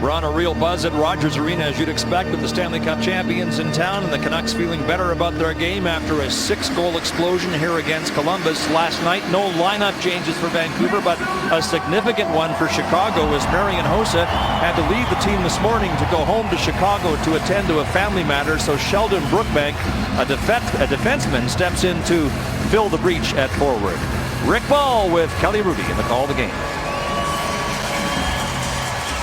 We're on a real buzz at Rogers Arena, as you'd expect, with the Stanley Cup champions in town, and the Canucks feeling better about their game after a 6-goal explosion here against Columbus last night. No lineup changes for Vancouver, but a significant one for Chicago, as Marian Hossa had to leave the team this morning to go home to Chicago to attend to a family matter. So Sheldon Brookbank, a defenseman, steps in to fill the breach at forward. Rick Ball with Kelly Rudy in the call of the game.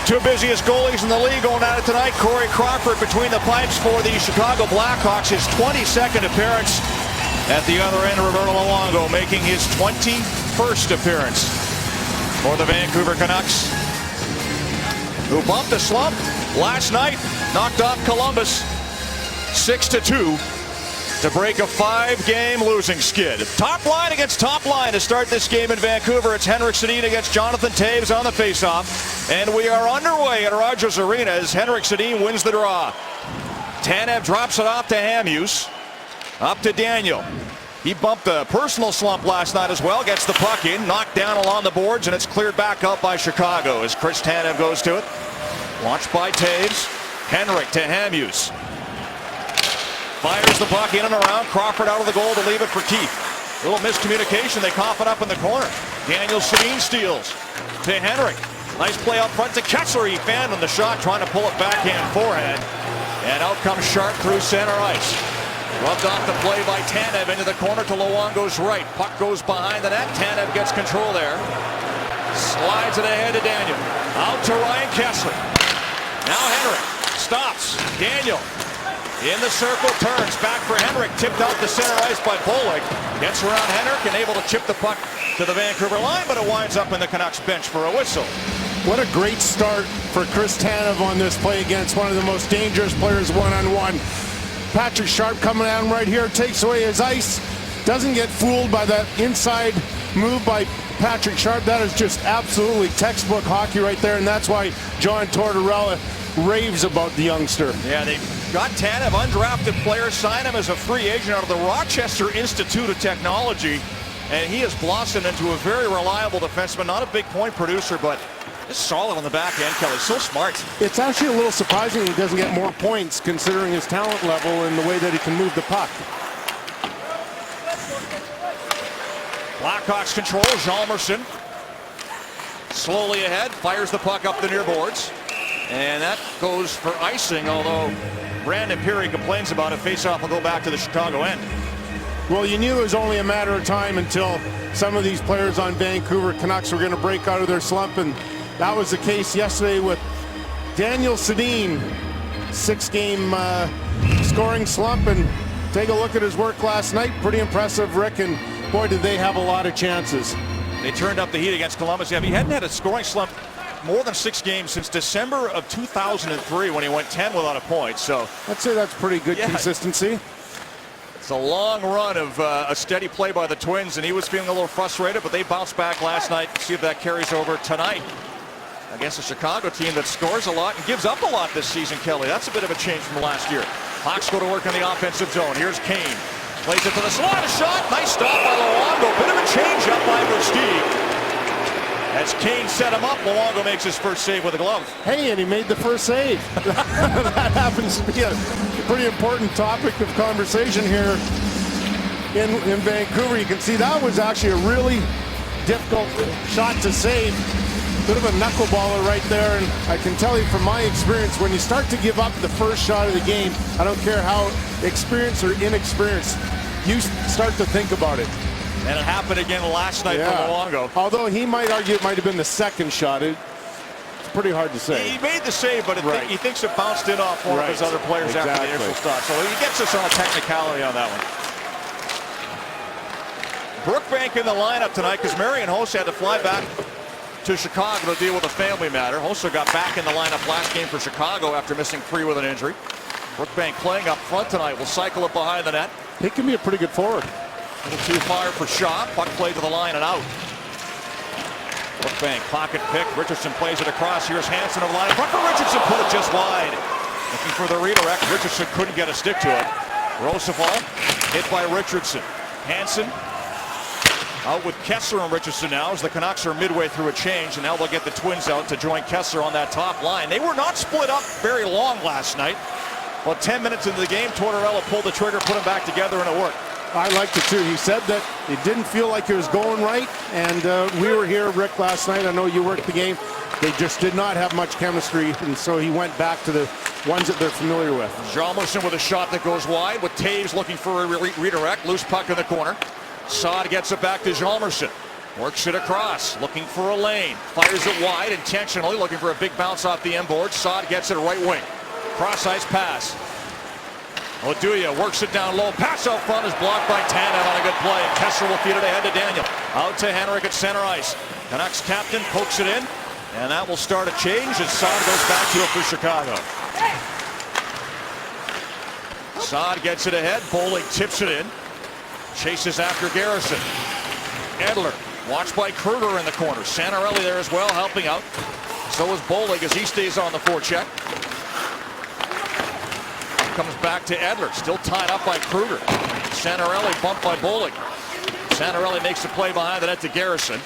Two busiest goalies in the league going at it tonight. Corey Crawford between the pipes for the Chicago Blackhawks. His 22nd appearance at the other end. Roberto Luongo making his 21st appearance for the Vancouver Canucks, who bumped a slump last night. Knocked off Columbus 6-2 to break a 5-game losing skid. Top line against top line to start this game in Vancouver. It's Henrik Sedin against Jonathan Toews on the faceoff. And we are underway at Rogers Arena as Henrik Sedin wins the draw. Tanev drops it off to Hamhuis. Up to Daniel. He bumped a personal slump last night as well. Gets the puck in, knocked down along the boards, and it's cleared back up by Chicago as Chris Tanev goes to it. Launched by Toews. Henrik to Hamhuis. Fires the puck in and around. Crawford out of the goal to leave it for Keith. A little miscommunication. They cough it up in the corner. Daniel Sedin steals to Henrik. Nice play up front to Kessler. He fanned on the shot, trying to pull it backhand forehand. And out comes Sharp through center ice. Rubbed off the play by Tanev into the corner to Luongo's right. Puck goes behind the net. Tanev gets control there. Slides it ahead to Daniel. Out to Ryan Kessler. Now Henrik stops. Daniel in the circle, turns back for Henrik. Tipped out to center ice by Bollig. Gets around Henrik and able to chip the puck to the Vancouver line, but it winds up in the Canucks bench for a whistle. What a great start for Chris Tanev on this play against one of the most dangerous players one-on-one. Patrick Sharp coming at him right here, takes away his ice. Doesn't get fooled by that inside move by Patrick Sharp. That is just absolutely textbook hockey right there, and that's why John Tortorella raves about the youngster. Yeah, they got Tanev, undrafted player, signed him as a free agent out of the Rochester Institute of Technology, and he has blossomed into a very reliable defenseman. Not a big point producer, but just solid on the back end. Kelly, so smart. It's actually a little surprising he doesn't get more points considering his talent level and the way that he can move the puck. Blackhawks control. Hjalmarsson slowly ahead, fires the puck up the near boards. And that goes for icing, although Brandon Peary complains about it. Faceoff will go back to the Chicago end. Well, you knew it was only a matter of time until some of these players on Vancouver Canucks were going to break out of their slump, and that was the case yesterday with Daniel Sedin. 6-game scoring slump, and take a look at his work last night. Pretty impressive, Rick, and boy, did they have a lot of chances. They turned up the heat against Columbus. Yeah, he hadn't had a scoring slump more than 6 games since December of 2003 when he went 10 without a point. So I'd say that's pretty good consistency. It's a long run of a steady play by the Twins, and he was feeling a little frustrated, but they bounced back last night. See if that carries over tonight against a Chicago team that scores a lot and gives up a lot this season, Kelly. That's a bit of a change from last year. Hawks go to work in the offensive zone. Here's Kane. Plays it to the slot, a shot. Nice stop by Luongo. Bit of a change up by Versteeg. As Kane set him up, Luongo makes his first save with a glove. Hey, and he made the first save. That happens to be a pretty important topic of conversation here in Vancouver. You can see that was actually a really difficult shot to save. Bit of a knuckleballer right there, and I can tell you from my experience, when you start to give up the first shot of the game, I don't care how experienced or inexperienced, you start to think about it. And it happened again last night for Luongo. Although he might argue it might have been the second shot. It's pretty hard to say. He made the save, but he thinks it bounced in off one of his other players after the initial stop. So he gets us on a technicality on that one. Brookbank in the lineup tonight because Marian Hossa had to fly back to Chicago to deal with a family matter. Hossa got back in the lineup last game for Chicago after missing 3 with an injury. Brookbank playing up front tonight. Will cycle it behind the net. He can be a pretty good forward. A little too far for Shaw. Puck played to the line and out. Brookbank, pocket pick. Richardson plays it across. Here's Hansen of the line. Puck for Richardson, put it just wide. Looking for the redirect. Richardson couldn't get a stick to it. Roosevelt hit by Richardson. Hansen Out with Kessler and Richardson now as the Canucks are midway through a change, and now they'll get the Twins out to join Kessler on that top line. They were not split up very long last night. Well, 10 minutes into the game, Tortorella pulled the trigger, put them back together, and it worked. I liked it too. He said that it didn't feel like it was going right, and we were here, Rick, last night. I know you worked the game. They just did not have much chemistry, and so he went back to the ones that they're familiar with. Hjalmarsson with a shot that goes wide, with Taves looking for a redirect. Loose puck in the corner. Saad gets it back to Hjalmarsson. Works it across, looking for a lane. Fires it wide intentionally, looking for a big bounce off the inboard. Saad gets it right wing. Cross-ice pass. Oduya works it down low. Pass out front is blocked by Tanev on a good play. And Kessler will feed it ahead to Daniel. Out to Henrik at center ice. Canucks captain pokes it in. And that will start a change as Saad goes back to it for Chicago. Saad gets it ahead. Bollig tips it in. Chases after Garrison. Edler watched by Kruger in the corner. Santorelli there as well, helping out. So is Bollig as he stays on the forecheck. Comes back to Edler, still tied up by Kruger. Santorelli bumped by Bollig. Santorelli makes the play behind the net to Garrison.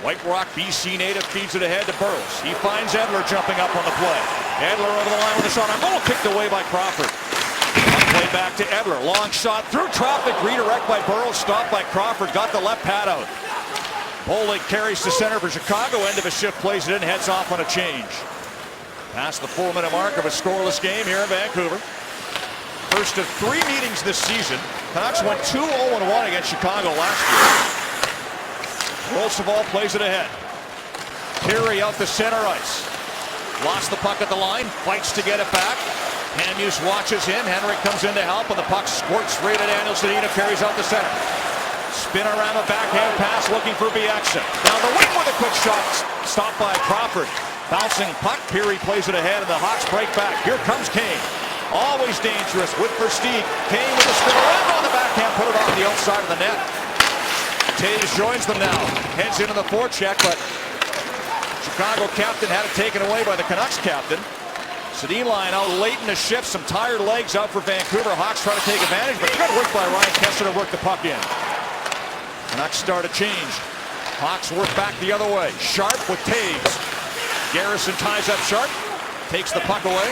White Rock BC native feeds it ahead to Burrows. He finds Edler jumping up on the play. Edler over the line with a shot on goal, kicked away by Crawford. Play back to Edler, long shot through traffic, redirect by Burrows, stopped by Crawford, got the left pad out. Bollig carries to center for Chicago, end of a shift, plays it in, heads off on a change. Past the 4-minute mark of a scoreless game here in Vancouver. First of 3 meetings this season. Canucks went 2-0-1 against Chicago last year. Rolstofall plays it ahead. Pirri out to center ice. Lost the puck at the line, fights to get it back. Hamhuis watches him. Henrik comes in to help, and the puck squirts right at Daniel Sedina, carries out the center. Spin around a backhand pass, looking for Bieksa. Down the wing with a quick shot, stopped by Crawford. Bouncing puck, Pirri plays it ahead, and the Hawks break back. Here comes Kane. Always dangerous with Versteeg. Kane with a spin around on the backhand, put it on the outside of the net. Taves joins them now. Heads into the forecheck, but Chicago captain had it taken away by the Canucks captain. Sedin line out late in the shift. Some tired legs out for Vancouver. Hawks try to take advantage, but good work by Ryan Kessler to work the puck in. Canucks start a change. Hawks work back the other way. Sharp with Taves. Garrison ties up Sharp. Takes the puck away.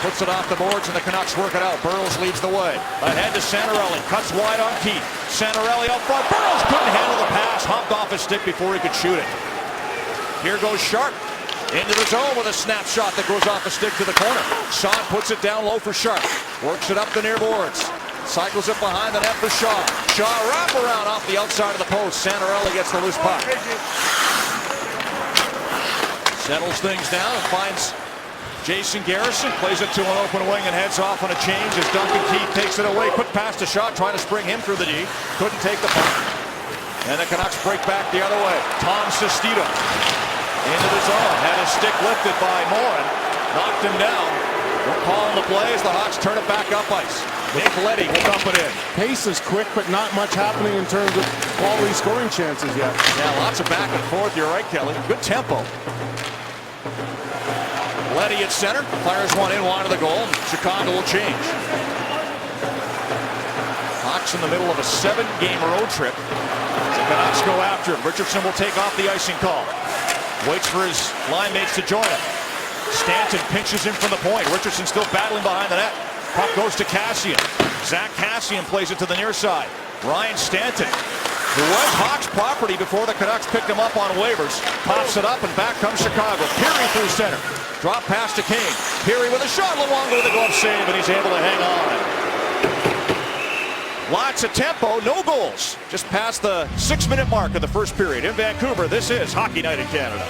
Puts it off the boards, and the Canucks work it out. Burrows leads the way. Ahead to Santorelli. Cuts wide on Keith. Santorelli out front. Burrows couldn't handle the pass. Hopped off his stick before he could shoot it. Here goes Sharp. Into the zone with a snapshot that goes off a stick to the corner. Saad puts it down low for Sharp. Works it up the near boards. Cycles it behind the net for Shaw. Shaw wrap around off the outside of the post. Santorelli gets the loose puck. Settles things down and finds Jason Garrison. Plays it to an open wing and heads off on a change as Duncan Keith takes it away. Quick pass to Shaw, trying to spring him through the D. Couldn't take the puck. And the Canucks break back the other way. Tom Sestito. Into the zone, had his stick lifted by Morin, knocked him down. We're calling the play as the Hawks turn it back up ice. Nick Leddy will dump it in. Pace is quick, but not much happening in terms of quality scoring chances yet. Yeah, lots of back and forth. You're right, Kelly. Good tempo. Leddy at center, fires one in wide of the goal, and Chicago will change. Hawks in the middle of a 7-game road trip. The Canucks go after him. Richardson will take off the icing call. Waits for his line mates to join him. Stanton pinches him from the point. Richardson still battling behind the net. Puck goes to Kassian. Zach Kassian plays it to the near side. Ryan Stanton, who was Hawks property before the Canucks picked him up on waivers, pops it up, and back comes Chicago. Pirri through center. Drop pass to Kane. Pirri with a shot. Luongo with a glove save, and he's able to hang on. Lots of tempo, no goals. Just past the 6-minute mark of the first period. In Vancouver, this is Hockey Night in Canada.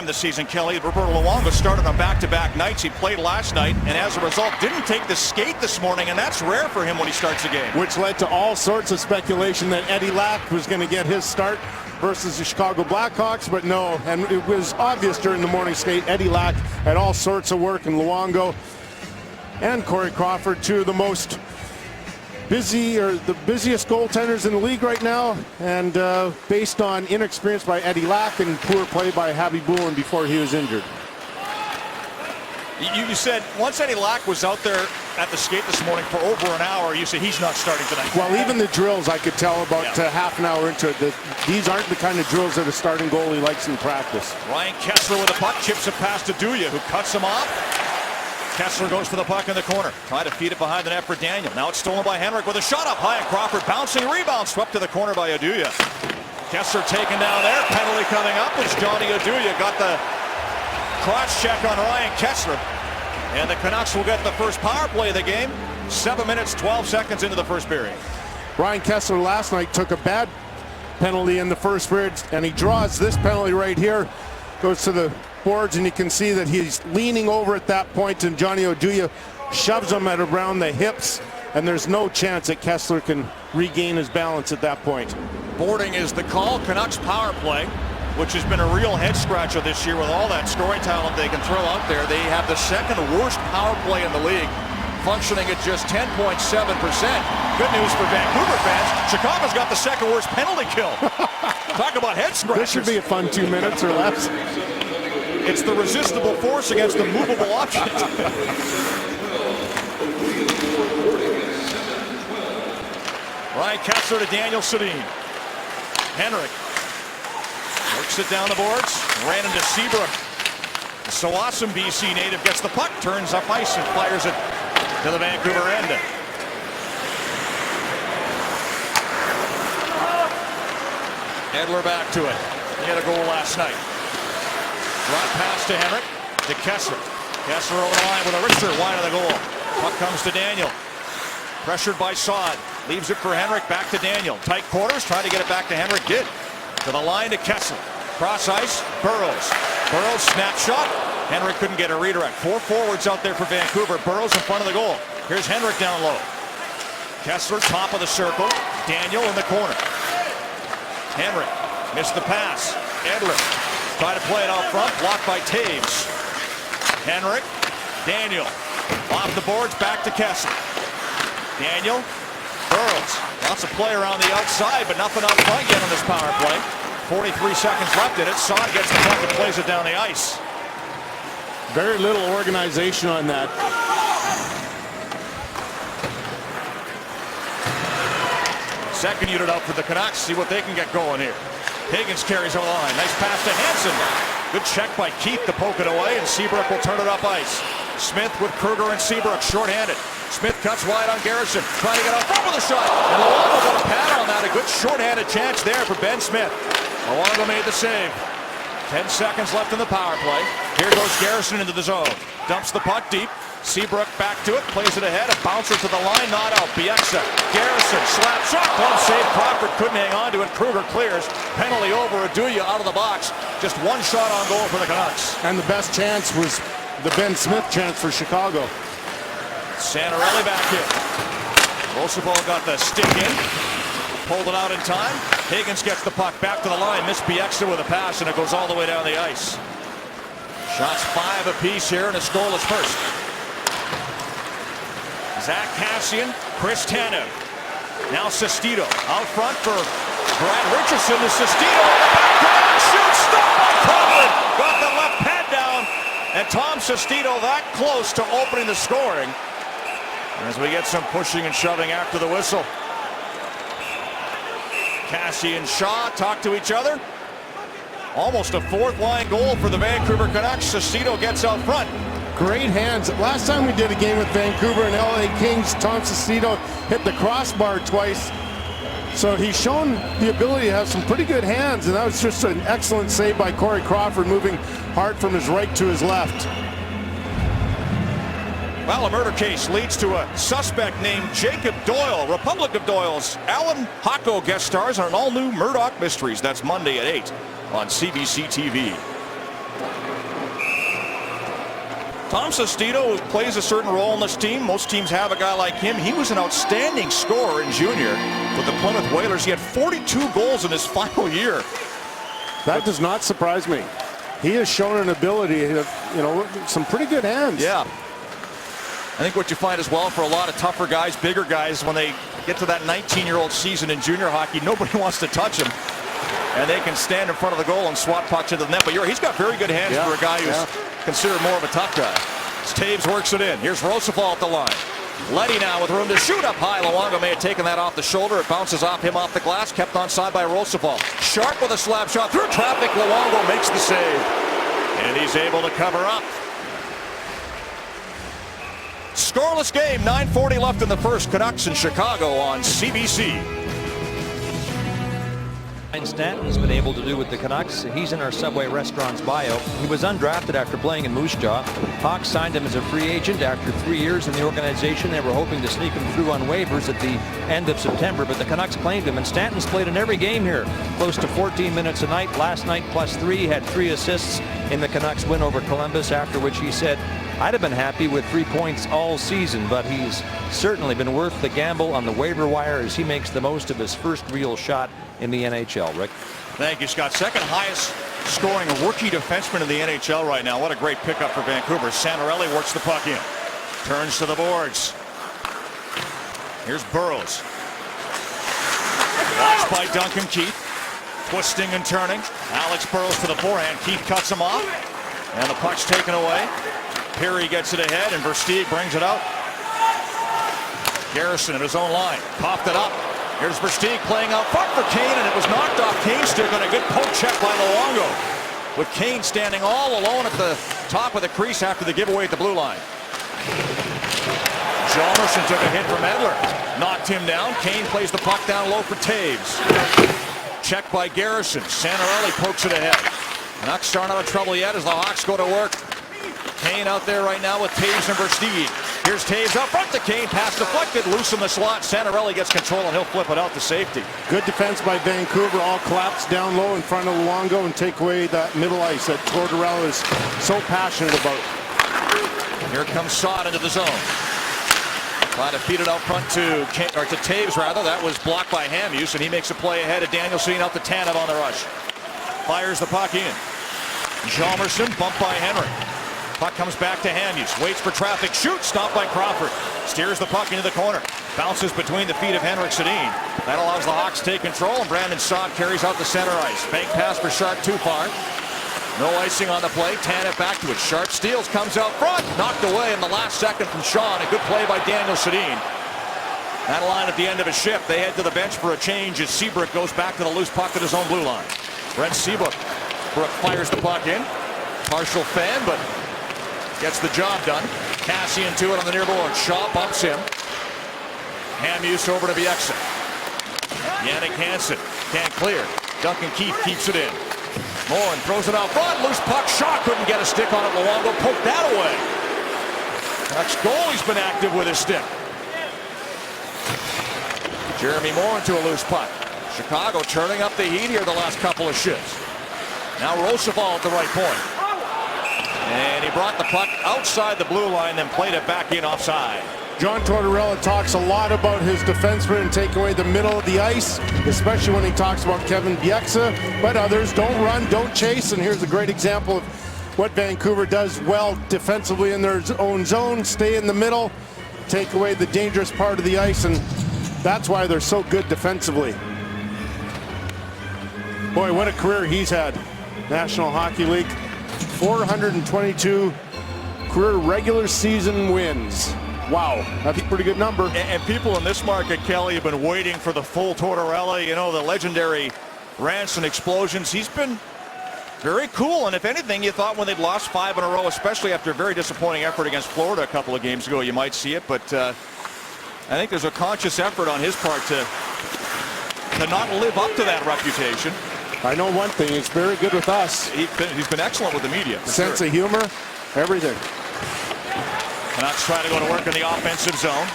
This season, Kelly, Roberto Luongo started on back-to-back nights. He played last night, and as a result, didn't take the skate this morning, and that's rare for him when he starts a game. Which led to all sorts of speculation that Eddie Lack was going to get his start versus the Chicago Blackhawks, but no, and it was obvious during the morning skate. Eddie Lack had all sorts of work, and Luongo and Corey Crawford, two of the most busy, or the busiest goaltenders in the league right now, and based on inexperience by Eddie Lack and poor play by Habibulin before he was injured. You said once Eddie Lack was out there at the skate this morning for over an hour, you said he's not starting tonight. Well, even the drills, I could tell about half an hour into it that these aren't the kind of drills that a starting goalie likes in practice. Ryan Kessler with a puck, chips it past to Duya, who cuts him off. Kessler goes for the puck in the corner, trying to feed it behind the net for Daniel. Now it's stolen by Henrik with a shot up high, and Crawford bouncing rebound, swept to the corner by Oduya. Kessler taken down there, penalty coming up as Johnny Oduya got the cross check on Ryan Kessler. And the Canucks will get the first power play of the game. 7 minutes, 12 seconds into the first period. Ryan Kessler last night took a bad penalty in the first period, and he draws this penalty right here. Goes to the boards, and you can see that he's leaning over at that point, and Johnny Oduya shoves him at around the hips, and there's no chance that Kessler can regain his balance at that point. Boarding is the call. Canucks power play, which has been a real head scratcher this year with all that scoring talent they can throw out there. They have the second worst power play in the league, functioning at just 10.7%. Good news for Vancouver fans. Chicago's got the second worst penalty kill. Talk about head scratchers. This should be a fun 2 minutes or less. It's the resistible force against the movable object. Ryan Kessler to Daniel Sedin. Henrik works it down the boards, ran into Seabrook. The Tsawwassen BC native gets the puck, turns up ice and fires it to the Vancouver end. Edler back to it. He had a goal last night. Brought pass to Henrik, to Kessler. Kessler over the line with a wrister wide of the goal. Puck comes to Daniel. Pressured by Saad. Leaves it for Henrik, back to Daniel. Tight quarters, trying to get it back to Henrik. Did. To the line to Kessler. Cross ice, Burrows. Burrows snapshot. Henrik couldn't get a redirect. 4 forwards out there for Vancouver. Burrows in front of the goal. Here's Henrik down low. Kessler top of the circle. Daniel in the corner. Henrik missed the pass. Edler tried to play it out front. Blocked by Taves. Henrik. Daniel. Off the boards, back to Kessler. Daniel. Burrows. Lots of play around the outside, but nothing up front yet on this power play. 43 seconds left in it. Saad gets the puck and plays it down the ice. Very little organization on that. Second unit out for the Canucks. See what they can get going here. Higgins carries over the line. Nice pass to Hansen. Good check by Keith to poke it away, and Seabrook will turn it up ice. Smith with Kruger and Seabrook shorthanded. Smith cuts wide on Garrison, trying to get out front with a shot. And Luongo got a pad on that. A good shorthanded chance there for Ben Smith. Luongo made the save. 10 seconds left in the power play. Here goes Garrison into the zone. Dumps the puck deep. Seabrook back to it, plays it ahead. A bouncer to the line, not out. Bieksa, Garrison, slap shot. Glove save. Crawford couldn't hang on to it. Kruger clears. Penalty over. Oduya out of the box. Just one shot on goal for the Canucks. And the best chance was the Ben Smith chance for Chicago. Santorelli back in. Rosabal got the stick in. Pulled it out in time. Higgins gets the puck back to the line. Missed Bieksa with a pass, and it goes all the way down the ice. Shots 5 apiece here, and a scoreless first. Zach Kassian, Chris Tanev. Now Sestito out front for Brad Richardson. To Sestito on the back. Shoots. Stop by Crawford. Got the left pad down. And Tom Sestito that close to opening the scoring. As we get some pushing and shoving after the whistle. Cassie and Shaw talk to each other. Almost a fourth line goal for the Vancouver Canucks. Sestito gets out front. Great hands. Last time we did a game with Vancouver and LA Kings, Tom Sestito hit the crossbar twice. So he's shown the ability to have some pretty good hands, and that was just an excellent save by Corey Crawford, moving hard from his right to his left. Well, a murder case leads to a suspect named Jacob Doyle. Republic of Doyle's Alan Hocko guest stars on an all-new Murdoch Mysteries. That's Monday at 8 on CBC TV. Tom Sestito plays a certain role in this team. Most teams have a guy like him. He was an outstanding scorer in junior with the Plymouth Whalers. He had 42 goals in his final year. That does not surprise me. He has shown an ability to, some pretty good hands. Yeah. I think what you find as well for a lot of tougher guys, bigger guys, when they get to that 19-year-old season in junior hockey, nobody wants to touch him. And they can stand in front of the goal and swat pucks into the net. But he's got very good hands for a guy who's considered more of a tough guy. As Taves works it in. Here's Roosevelt at the line. Leddy now with room to shoot up high. Luongo may have taken that off the shoulder. It bounces off him off the glass. Kept onside by Roosevelt. Sharp with a slap shot through traffic. Luongo makes the save. And he's able to cover up. Scoreless game. 9:40 left in the first. Canucks in Chicago on CBC. Stanton's been able to do with the Canucks. He's in our Subway Restaurants bio. He was undrafted after playing in Moose Jaw. Hawks signed him as a free agent after 3 years in the organization. They were hoping to sneak him through on waivers at the end of September, but the Canucks claimed him, and Stanton's played in every game here. Close to 14 minutes a night. Last night +3, had 3 assists in the Canucks win over Columbus, after which he said, "I'd have been happy with 3 points all season, but he's certainly been worth the gamble on the waiver wire as he makes the most of his first real shot in the NHL." Rick. Thank you, Scott. Second highest scoring rookie defenseman in the NHL right now. What a great pickup for Vancouver. Santorelli works the puck in. Turns to the boards. Here's Burrows. Watched by Duncan Keith. Twisting and turning. Alex Burrows to the forehand. Keith cuts him off. And the puck's taken away. Perry gets it ahead, and Versteeg brings it out. Garrison at his own line. Coughed it up. Here's Versteeg playing out front for Kane, and it was knocked off Kane's stick on a good poke check by Luongo. With Kane standing all alone at the top of the crease after the giveaway at the blue line. Hjalmarsson took a hit from Edler. Knocked him down. Kane plays the puck down low for Taves. Checked by Garrison. Santorelli pokes it ahead. Not starting out of trouble yet as the Hawks go to work. Kane out there right now with Taves and Versteeg. Here's Taves out front to Kane. Pass deflected. Loose in the slot. Santorelli gets control and he'll flip it out to safety. Good defense by Vancouver. All collapse down low in front of Luongo and take away that middle ice that Tortorella is so passionate about. Here comes Saad into the zone. Trying to feed it out front to Taves rather. That was blocked by Hamhuis, and he makes a play ahead of Danielson out to Tanev on the rush. Fires the puck in. Hjalmarsson bumped by Henry. Puck comes back to Hamhuis. Waits for traffic. Shoots. Stopped by Crawford. Steers the puck into the corner. Bounces between the feet of Henrik Sedin. That allows the Hawks to take control, and Brandon Saad carries out the center ice. Bank pass for Sharp too far. No icing on the play. Tanev back to it. Sharp steals. Comes out front. Knocked away in the last second from Sean. A good play by Daniel Sedin. That line at the end of a shift. They head to the bench for a change as Seabrook goes back to the loose puck at his own blue line. Brent Seabrook fires the puck in. Partial fan, but gets the job done. Cassian to it on the near board. Shaw bumps him. Hamhuis over to Bieksa. Jannik Hansen can't clear. Duncan Keith keeps it in. Morin throws it out front. Loose puck. Shaw couldn't get a stick on it. Luongo poked that away. Next goalie's been active with his stick. Jeremy Morin to a loose puck. Chicago turning up the heat here the last couple of shifts. Now Roosevelt at the right point. And he brought the puck outside the blue line, then played it back in offside. John Tortorella talks a lot about his defensemen and take away the middle of the ice, especially when he talks about Kevin Bieksa. But others don't run, don't chase, and here's a great example of what Vancouver does well defensively in their own zone. Stay in the middle, take away the dangerous part of the ice, and that's why they're so good defensively. Boy, what a career he's had. National Hockey League, 422 career regular season wins. Wow, that's a pretty good number. And people in this market, Kelly, have been waiting for the full Tortorella. You know, the legendary rants and explosions. He's been very cool. And if anything, you thought when they'd lost 5 in a row, especially after a very disappointing effort against Florida a couple of games ago, you might see it. But I think there's a conscious effort on his part to not live up to that reputation. I know one thing, he's very good with us. He's been excellent with the media. Sense of humor, everything. Canucks try to go to work in the offensive zone.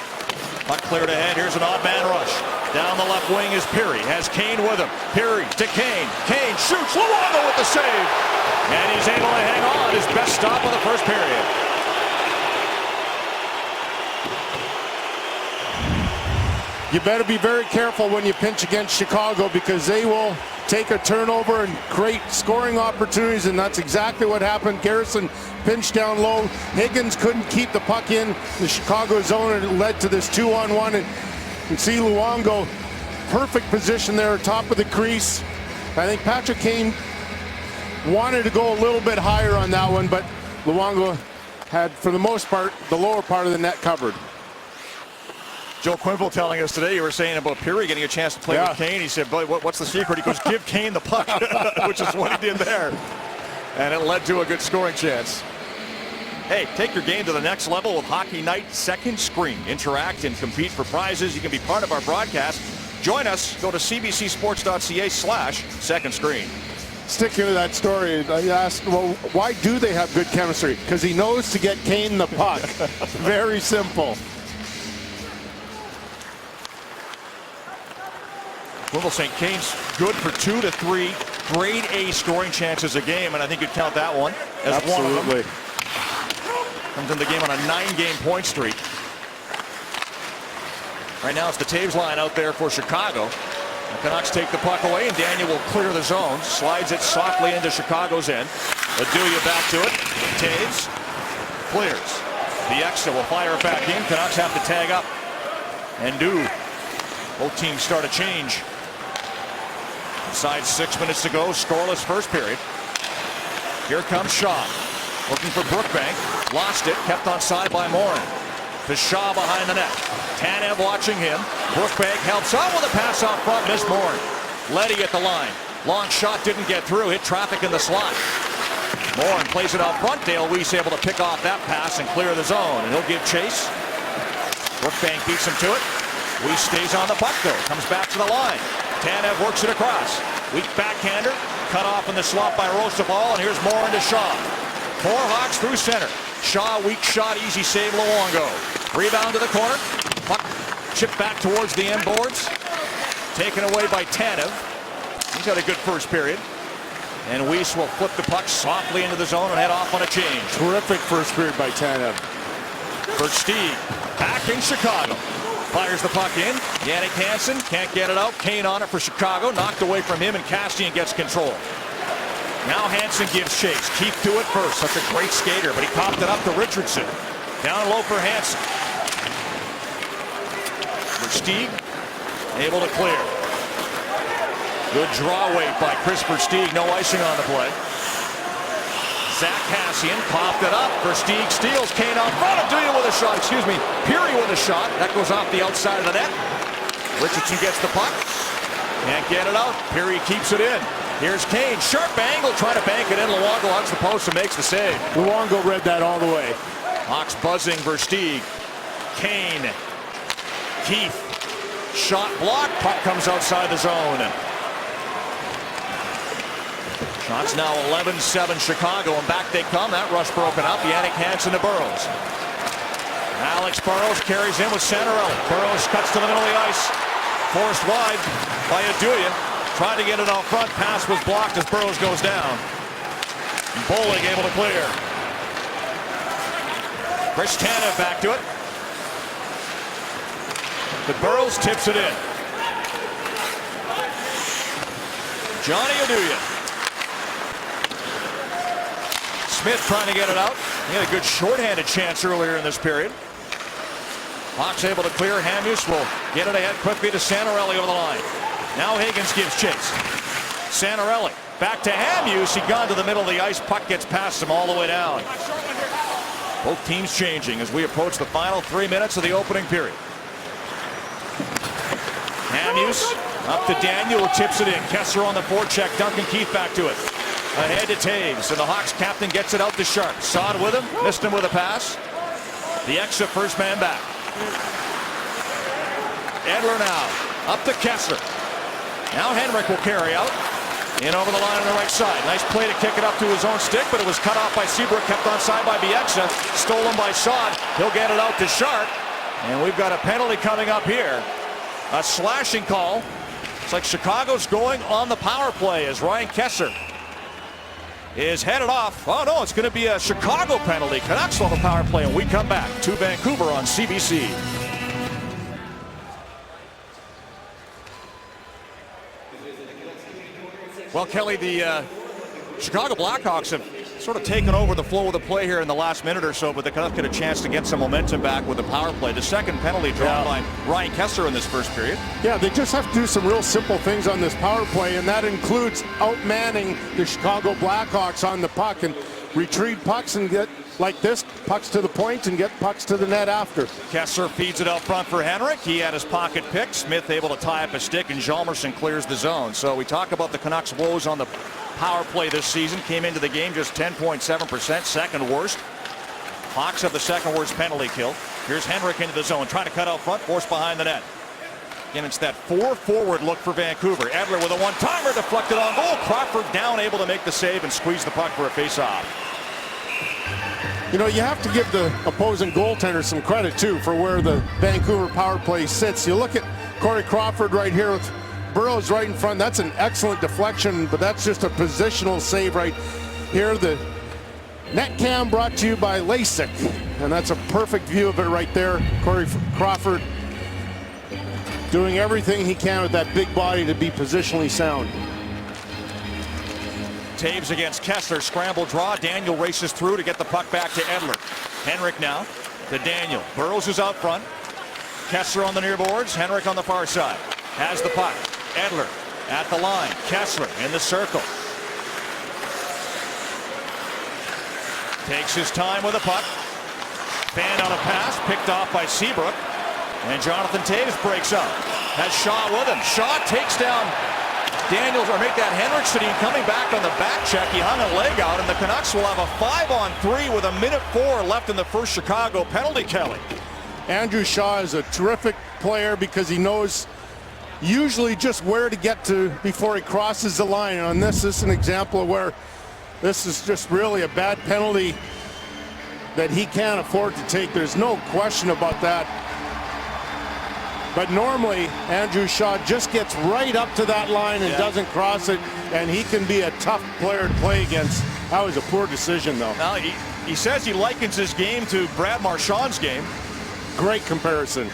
Puck cleared ahead. Here's an odd man rush. Down the left wing is Perry. Has Kane with him. Perry to Kane. Kane shoots. Luongo with the save. And he's able to hang on. His best stop of the first period. You better be very careful when you pinch against Chicago, because they will take a turnover and create scoring opportunities, and that's exactly what happened. Garrison pinched down low. Higgins couldn't keep the puck in the Chicago zone, and it led to this 2-on-1. And you can see Luongo, perfect position there, top of the crease. I think Patrick Kane wanted to go a little bit higher on that one, but Luongo had, for the most part, the lower part of the net covered. Joe Quimble telling us today, you were saying about Pirri getting a chance to play with Kane. He said, "Boy, what's the secret?" He goes, "Give Kane the puck," which is what he did there. And it led to a good scoring chance. Hey, take your game to the next level with Hockey Night Second Screen. Interact and compete for prizes. You can be part of our broadcast. Join us. Go to cbcsports.ca/second screen. Sticking to that story, I asked, well, why do they have good chemistry? Because he knows to get Kane the puck. Very simple. Quimble saying Kane's good for 2 to 3 grade A scoring chances a game, and I think you'd count that one as one of them. Comes in the game on a 9-game point streak. Right now it's the Taves line out there for Chicago. The Canucks take the puck away, and Daniel will clear the zone. Slides it softly into Chicago's end. Aduya back to it. Taves clears. Bieksa will fire it back in. Canucks have to tag up and do. Both teams start a change. Inside 6 minutes to go, scoreless first period. Here comes Shaw. Looking for Brookbank. Lost it. Kept onside by Morin. To Shaw behind the net. Tanev watching him. Brookbank helps out with a pass off front. Missed Morin. Leddy at the line. Long shot didn't get through. Hit traffic in the slot. Morin plays it out front. Dale Weiss able to pick off that pass and clear the zone. And he'll give chase. Brookbank beats him to it. Weiss stays on the puck though. Comes back to the line. Tanev works it across. Weak backhander. Cut off in the slot by Rosabal. And here's Morin to Shaw. 4 Hawks through center. Shaw, weak shot, easy save, Luongo. Rebound to the corner. Puck chipped back towards the end boards. Taken away by Tanev. He's had a good first period. And Weiss will flip the puck softly into the zone and head off on a change. Terrific first period by Tanev. Versteeg back in Chicago. Fires the puck in. Jannik Hansen can't get it out. Kane on it for Chicago. Knocked away from him, and Castian gets control. Now Hansen gives chase. Keith to it first. Such a great skater, but he popped it up to Richardson. Down low for Hansen. Versteeg able to clear. Good draw weight by Chris Versteeg. No icing on the play. Zach Kassian popped it up. Versteeg steals. Kane out front. Aduya with a shot. Excuse me. Pirri with a shot. That goes off the outside of the net. Richardson gets the puck. Can't get it out. Pirri keeps it in. Here's Kane. Sharp angle. Trying to bank it in. Luongo hugs the post and makes the save. Luongo read that all the way. Hawks buzzing. Versteeg. Kane. Keith. Shot blocked. Puck comes outside the zone. Shots now 11-7 Chicago, and back they come. That rush broken up. Jannik Hansen to Burrows. Alex Burrows carries in with Santorelli. Burrows cuts to the middle of the ice. Forced wide by Aduya. Tried to get it out front. Pass was blocked as Burrows goes down. Bollig able to clear. Chris Tanev back to it. But Burrows tips it in. Johnny Aduya. Smith trying to get it out. He had a good shorthanded chance earlier in this period. Hawks able to clear. Hamhuis will get it ahead quickly to Santorelli over the line. Now Higgins gives chase. Santorelli back to Hamhuis. He gone to the middle of the ice. Puck gets past him all the way down. Both teams changing as we approach the final 3 minutes of the opening period. Hamhuis up to Daniel, who tips it in. Kessler on the forecheck. Duncan Keith back to it. Ahead to Taves, and the Hawks captain gets it out to Sharp. Saad with him, missed him with a pass. Bieksa first man back. Edler now, up to Kessler. Now Henrik will carry out. In over the line on the right side. Nice play to kick it up to his own stick, but it was cut off by Seabrook, kept onside by Bieksa. Stolen by Saad. He'll get it out to Sharp. And we've got a penalty coming up here. A slashing call. It's like Chicago's going on the power play as Ryan Kessler is headed off. Oh no, it's going to be a Chicago penalty. Canucks on the power play, and we come back to Vancouver on CBC. Well, Kelly, the Chicago Blackhawks have sort of taken over the flow of the play here in the last minute or so, but the Canucks get a chance to get some momentum back with the power play. The second penalty drawn by Ryan Kessler in this first period. Yeah, they just have to do some real simple things on this power play, and that includes outmanning the Chicago Blackhawks on the puck. And retrieve pucks and get, like this, pucks to the point and get pucks to the net after. Kessler feeds it out front for Henrik. He had his pocket picked. Smith able to tie up a stick, and Hjalmarsson clears the zone. So we talk about the Canucks' woes on the power play this season. Came into the game just 10.7%, second worst. Hawks have the second worst penalty kill. Here's Henrik into the zone, trying to cut out front, forced behind the net. Again, it's that 4-forward look for Vancouver. Edler with a one-timer, deflected on goal. Crawford down, able to make the save and squeeze the puck for a face-off. You know, you have to give the opposing goaltender some credit, too, for where the Vancouver power play sits. You look at Corey Crawford right here with Burroughs right in front. That's an excellent deflection, but that's just a positional save right here. The net cam brought to you by LASIK, and that's a perfect view of it right there. Corey Crawford doing everything he can with that big body to be positionally sound. Taves against Kessler, scramble draw. Daniel races through to get the puck back to Edler. Henrik now to Daniel. Burroughs is out front. Kessler on the near boards. Henrik on the far side. Has the puck. Edler at the line. Kessler in the circle. Takes his time with the puck. Fan on a pass, picked off by Seabrook. And Jonathan Taves breaks up. Has Shaw with him. Shaw takes down Daniels, or make that Henrik Sedin coming back on the back check. He hung a leg out, and the Canucks will have a 5-on-3 with 1:04 left in the first Chicago penalty, Kelly. Andrew Shaw is a terrific player because he knows usually just where to get to before he crosses the line. And on this is an example of where this is just really a bad penalty that he can't afford to take. There's no question about that. But normally, Andrew Shaw just gets right up to that line and doesn't cross it, and he can be a tough player to play against. That was a poor decision, though. Now, he says he likens his game to Brad Marchand's game. Great comparison.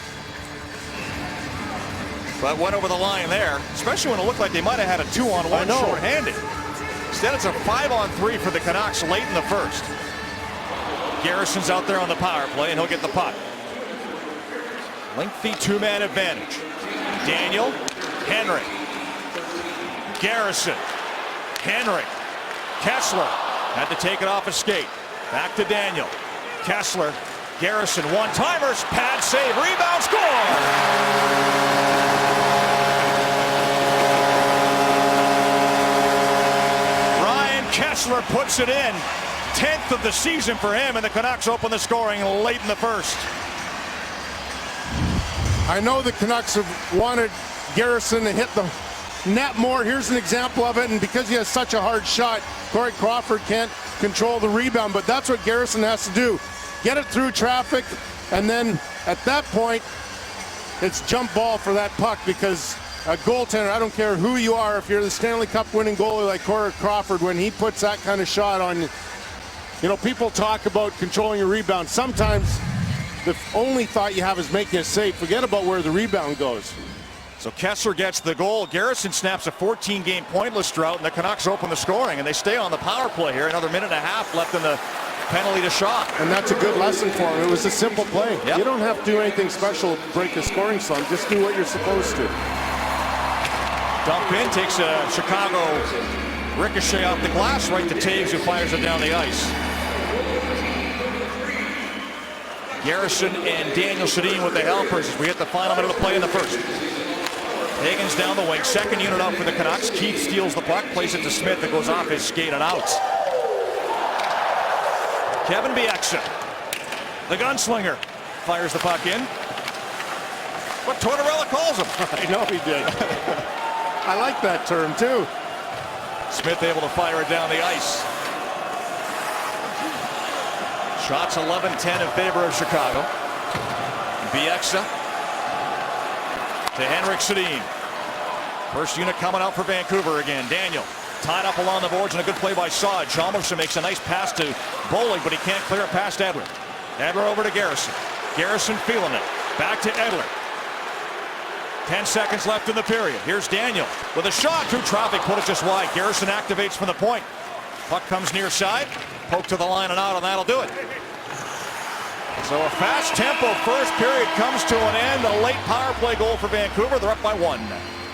But went over the line there, especially when it looked like they might have had a 2-on-1 shorthanded. Instead, it's a 5-on-3 for the Canucks late in the first. Garrison's out there on the power play, and he'll get the puck. Lengthy two-man advantage. Daniel, Henrik, Garrison, Henrik, Kessler had to take it off a skate. Back to Daniel, Kessler, Garrison, one-timers, pad save, rebound, score! Ryan Kessler puts it in. 10th of the season for him, and the Canucks open the scoring late in the first. I know the Canucks have wanted Garrison to hit the net more. Here's an example of it, and because he has such a hard shot, Corey Crawford can't control the rebound, but that's what Garrison has to do. Get it through traffic, and then at that point, it's jump ball for that puck, because a goaltender, I don't care who you are, if you're the Stanley Cup winning goalie like Corey Crawford, when he puts that kind of shot on, you know, people talk about controlling your rebound. Sometimes the only thought you have is making a save. Forget about where the rebound goes. So Kessler gets the goal. Garrison snaps a 14-game pointless drought, and the Canucks open the scoring, and they stay on the power play here. Another minute and a half left in the penalty to Shaw. And that's a good lesson for him. It was a simple play. Yep. You don't have to do anything special to break the scoring slump. Just do what you're supposed to. Dump in, takes a Chicago ricochet off the glass right to Taves, who fires it down the ice. Garrison and Daniel Sedin with the helpers as we hit the final minute of play in the first. Higgins down the wing, second unit out for the Canucks. Keith steals the puck, plays it to Smith that goes off his skate and out. Kevin Bieksa, the gunslinger, fires the puck in. What Tortorella calls him. I know he did. I like that term too. Smith able to fire it down the ice. Shots 11-10 in favor of Chicago. Bieksa to Henrik Sedin. First unit coming out for Vancouver again. Daniel tied up along the boards, and a good play by Saad. Hjalmarsson makes a nice pass to Bollig, but he can't clear it past Edler. Edler over to Garrison. Garrison feeling it. Back to Edler. 10 seconds left in the period. Here's Daniel with a shot through traffic. Put it just wide. Garrison activates from the point. Puck comes near side. Poke to the line and out, and that'll do it. So a fast tempo first period comes to an end. A late power play goal for Vancouver. They're up by 1.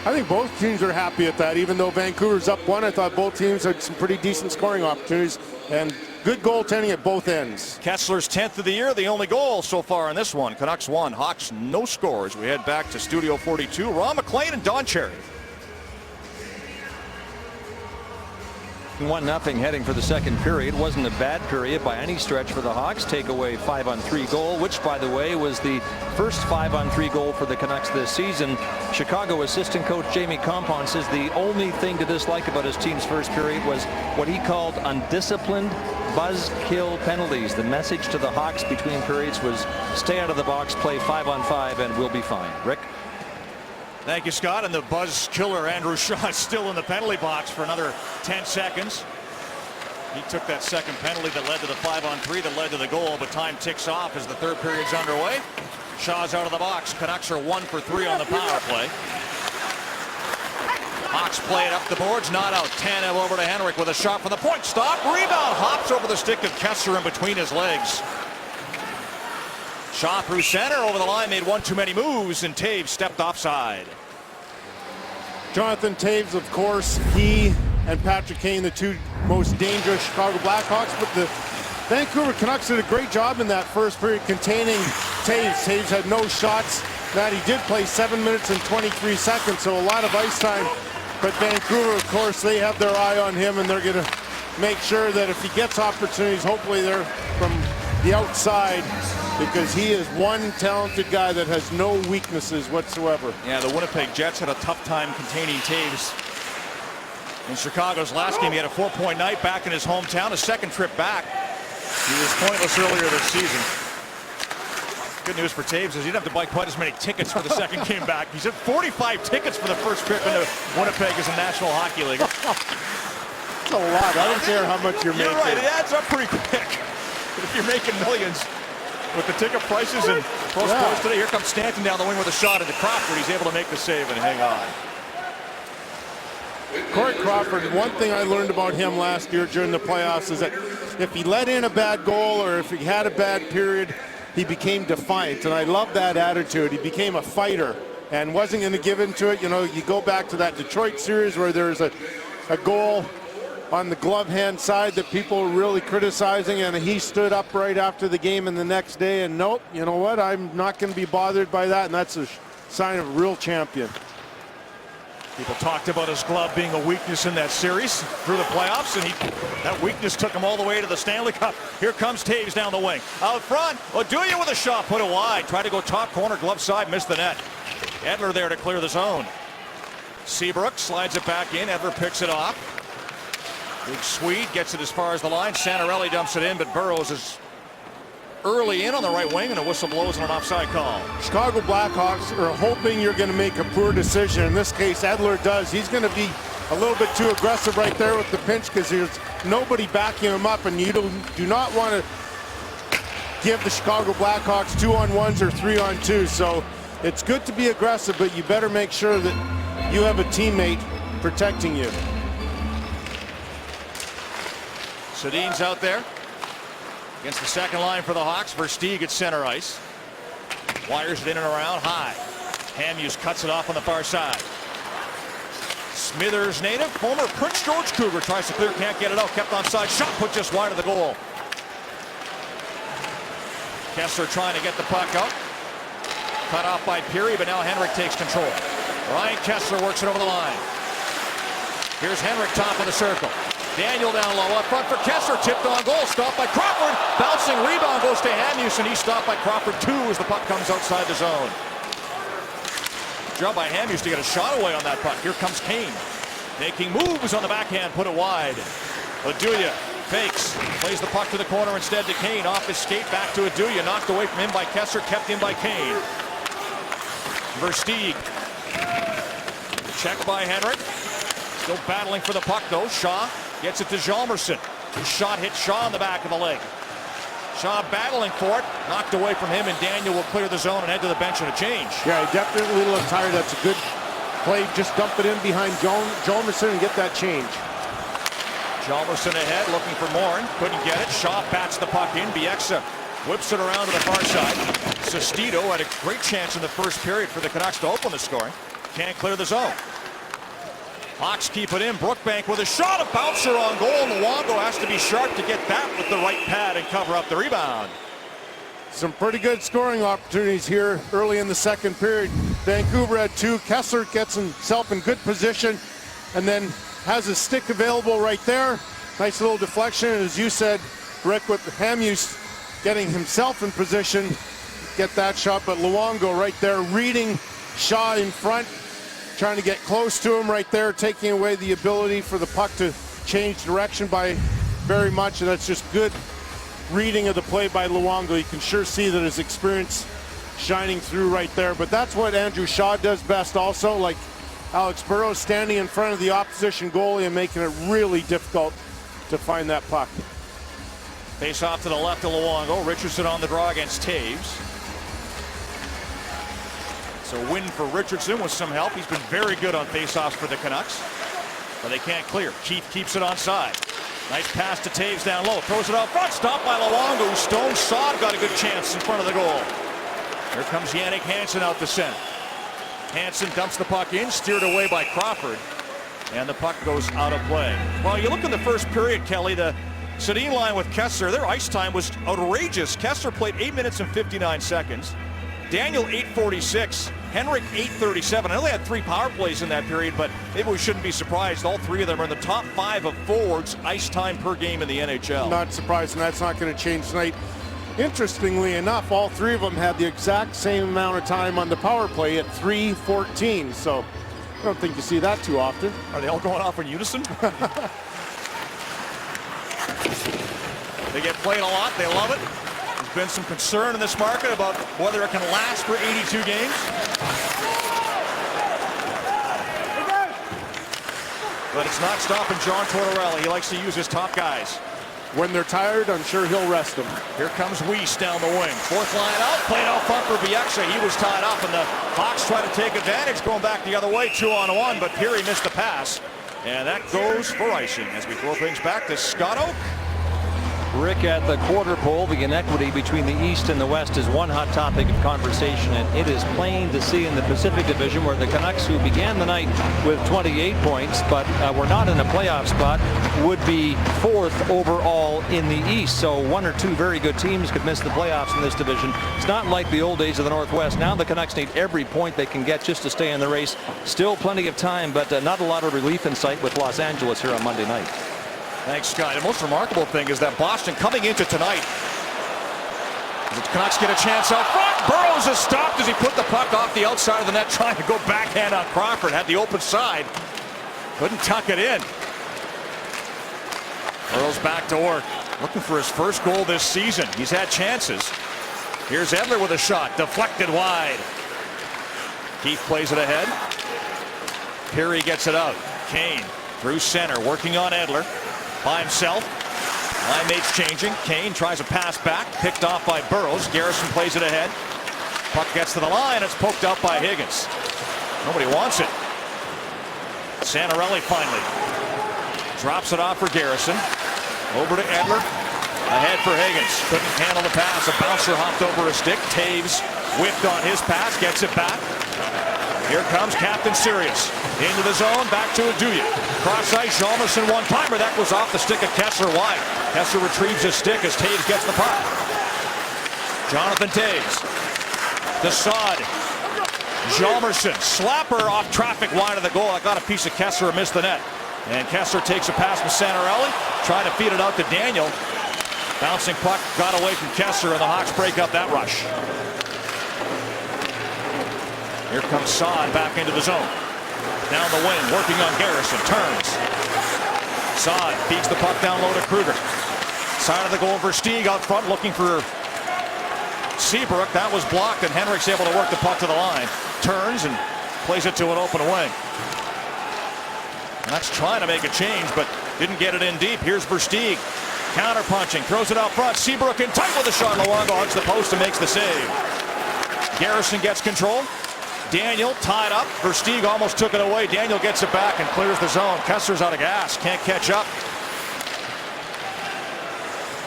I think both teams are happy at that. Even though Vancouver's up 1, I thought both teams had some pretty decent scoring opportunities and good goaltending at both ends. Kessler's 10th of the year, the only goal so far in this one. Canucks won. Hawks no scores. We head back to Studio 42. Ron MacLean and Don Cherry. 1-0 heading for the second period. Wasn't a bad period by any stretch for the Hawks. Take away 5-on-3 goal, which by the way was the first 5-on-3 goal for the Canucks this season. Chicago assistant coach Jamie Kompon says the only thing to dislike about his team's first period was what he called undisciplined buzzkill penalties. The message to the Hawks between periods was stay out of the box, play 5-on-5, and we'll be fine. Rick? Thank you, Scott. And the buzz killer Andrew Shaw is still in the penalty box for another 10 seconds. He took that second penalty that led to the 5-on-3 that led to the goal, but time ticks off as the third period's underway. Shaw's out of the box. Canucks are 1 for 3 on the power play. Hawks play it up the boards, not out. Tanev over to Henrik with a shot from the point. Stop, rebound, hops over the stick of Kessler in between his legs. Shaw through center, over the line, made one too many moves, and Taves stepped offside. Jonathan Taves, of course, he and Patrick Kane, the two most dangerous Chicago Blackhawks, but the Vancouver Canucks did a great job in that first period containing Taves. Taves had no shots. That he did play 7 minutes and 23 seconds, so a lot of ice time. But Vancouver, of course, they have their eye on him, and they're going to make sure that if he gets opportunities, hopefully they're from the outside, because he is one talented guy that has no weaknesses whatsoever. Yeah, the Winnipeg Jets had a tough time containing Taves. In Chicago's last game, he had a 4-point night back in his hometown. His second trip back, he was pointless earlier this season. Good news for Taves is he didn't have to buy quite as many tickets for the second game back. He's had 45 tickets for the first trip into Winnipeg as a National Hockey League. That's a lot. I don't care how much you're making. You're right, it adds up pretty quick. But if you're making millions with the ticket prices and close scores today, here comes Stanton down the wing with a shot at the Crawford. He's able to make the save and hang on. Corey Crawford, one thing I learned about him last year during the playoffs is that if he let in a bad goal or if he had a bad period, he became defiant, and I love that attitude. He became a fighter and wasn't going to give into it. You know, you go back to that Detroit series where there's a goal on the glove hand side that people were really criticizing, and he stood up right after the game and the next day, and nope, you know what, I'm not going to be bothered by that, and that's a sign of a real champion. People talked about his glove being a weakness in that series through the playoffs, and that weakness took him all the way to the Stanley Cup. Here comes Taves down the wing. Out front, Oduya with a shot, put it wide. Tried to go top corner, glove side, missed the net. Edler there to clear the zone. Seabrook slides it back in. Edler picks it off. Big Swede gets it as far as the line. Santorelli dumps it in, but Burrows is early in on the right wing, and a whistle blows on an offside call. Chicago Blackhawks are hoping you're going to make a poor decision. In this case, Edler does. He's going to be a little bit too aggressive right there with the pinch because there's nobody backing him up, and you do not want to give the Chicago Blackhawks 2-on-1s or 3-on-2s. So it's good to be aggressive, but you better make sure that you have a teammate protecting you. Sedin's out there against the second line for the Hawks. Versteeg at center ice. Wires it in and around high. Hamhuis cuts it off on the far side. Smithers native, former Prince George Cougar, tries to clear, can't get it out. Kept onside, shot put just wide of the goal. Kessler trying to get the puck out. Cut off by Peary, but now Henrik takes control. Ryan Kessler works it over the line. Here's Henrik, top of the circle. Daniel down low up front for Kessler, tipped on goal, stopped by Crawford. Bouncing rebound goes to Hamhuis, and he's stopped by Crawford too as the puck comes outside the zone. Good job by Hamhuis to get a shot away on that puck. Here comes Kane, making moves on the backhand, put it wide. Oduya fakes, plays the puck to the corner instead to Kane. Off his skate, back to Oduya, knocked away from him by Kessler, kept in by Kane. Versteeg, check by Henrik. Still battling for the puck though. Shaw gets it to Hjalmarsson. His shot hit Shaw in the back of the leg. Shaw battling for it, knocked away from him, and Daniel will clear the zone and head to the bench and a change. Yeah, he definitely looked tired. That's a good play. Just dump it in behind Hjalmarsson and get that change. Hjalmarsson ahead, looking for Morin. Couldn't get it. Shaw bats the puck in. Bieksa whips it around to the far side. Sestito had a great chance in the first period for the Canucks to open the scoring. Can't clear the zone. Hawks keep it in. Brookbank with a shot, a bouncer on goal. Luongo has to be sharp to get that with the right pad and cover up the rebound. Some pretty good scoring opportunities here early in the second period. Vancouver had 2. Kessler gets himself in good position and then has a stick available right there. Nice little deflection. And as you said, Rick, with Hamhuis getting himself in position, get that shot. But Luongo right there reading Shaw in front, trying to get close to him right there, taking away the ability for the puck to change direction by very much. And that's just good reading of the play by Luongo. You can sure see that his experience shining through right there. But that's what Andrew Shaw does best also, like Alex Burrows standing in front of the opposition goalie and making it really difficult to find that puck. Face off to the left of Luongo. Richardson on the draw against Taves. So win for Richardson with some help. He's been very good on face-offs for the Canucks. But they can't clear. Keith keeps it onside. Nice pass to Taves down low. Throws it out front. Stopped by Luongo. Stone Saad got a good chance in front of the goal. Here comes Jannik Hansen out the center. Hansen dumps the puck in. Steered away by Crawford. And the puck goes out of play. Well, you look in the first period, Kelly, the Sedin line with Kessler, their ice time was outrageous. Kessler played 8 minutes and 59 seconds. Daniel 8:46. Henrik 8:37. I know they had 3 power plays in that period, but maybe we shouldn't be surprised. All 3 of them are in the top 5 of forwards ice time per game in the NHL. Not surprised, and that's not going to change tonight. Interestingly enough, all 3 of them had the exact same amount of time on the power play at 3:14. So I don't think you see that too often. Are they all going off in unison? They get played a lot. They love it. There's been some concern in this market about whether it can last for 82 games. But it's not stopping John Tortorella. He likes to use his top guys. When they're tired, I'm sure he'll rest them. Here comes Weiss down the wing. Fourth line out. Played out front for Bieksa. He was tied up, and the Hawks try to take advantage, going back the other way, 2-on-1, but Peary missed the pass. And that goes for icing as we throw things back to Scott Oake. Rick, at the quarter pole, the inequity between the East and the West is one hot topic of conversation, and it is plain to see in the Pacific Division, where the Canucks, who began the night with 28 points but were not in a playoff spot, would be 4th overall in the East. So 1 or 2 very good teams could miss the playoffs in this division. It's not like the old days of the Northwest. Now the Canucks need every point they can get just to stay in the race. Still plenty of time, but not a lot of relief in sight with Los Angeles here on Monday night. Thanks, Scott. The most remarkable thing is that Boston coming into tonight, the Canucks get a chance out front. Burrows is stopped as he put the puck off the outside of the net, trying to go backhand on Crawford. Had the open side. Couldn't tuck it in. Burrows back to work. Looking for his first goal this season. He's had chances. Here's Edler with a shot. Deflected wide. Keith plays it ahead. Peary gets it out. Kane through center, working on Edler. By himself. Line mates changing. Kane tries a pass back. Picked off by Burrows. Garrison plays it ahead. Puck gets to the line. It's poked out by Higgins. Nobody wants it. Santorelli finally drops it off for Garrison. Over to Edler. Ahead for Higgins. Couldn't handle the pass. A bouncer hopped over a stick. Taves whipped on his pass. Gets it back. Here comes Captain Sirius. Into the zone, back to Aduya. Cross ice, Hjalmarsson one-timer. That was off the stick of Kessler wide. Kessler retrieves his stick as Taves gets the puck. Jonathan Taves. Saad. Hjalmarsson. Slapper off traffic wide of the goal. I got a piece of Kessler, missed the net. And Kessler takes a pass from Santorelli. Trying to feed it out to Daniel. Bouncing puck got away from Kessler, and the Hawks break up that rush. Here comes Saad back into the zone. Down the wing, working on Garrison. Turns. Saad feeds the puck down low to Kruger. Side of the goal for Stieg out front, looking for Seabrook. That was blocked, and Henrik's able to work the puck to the line. Turns and plays it to an open wing. And that's trying to make a change, but didn't get it in deep. Here's Versteeg. Counter punching, throws it out front. Seabrook in tight with a shot. Luongo hugs the post and makes the save. Garrison gets control. Daniel tied up. Versteeg almost took it away. Daniel gets it back and clears the zone. Kessler's out of gas. Can't catch up.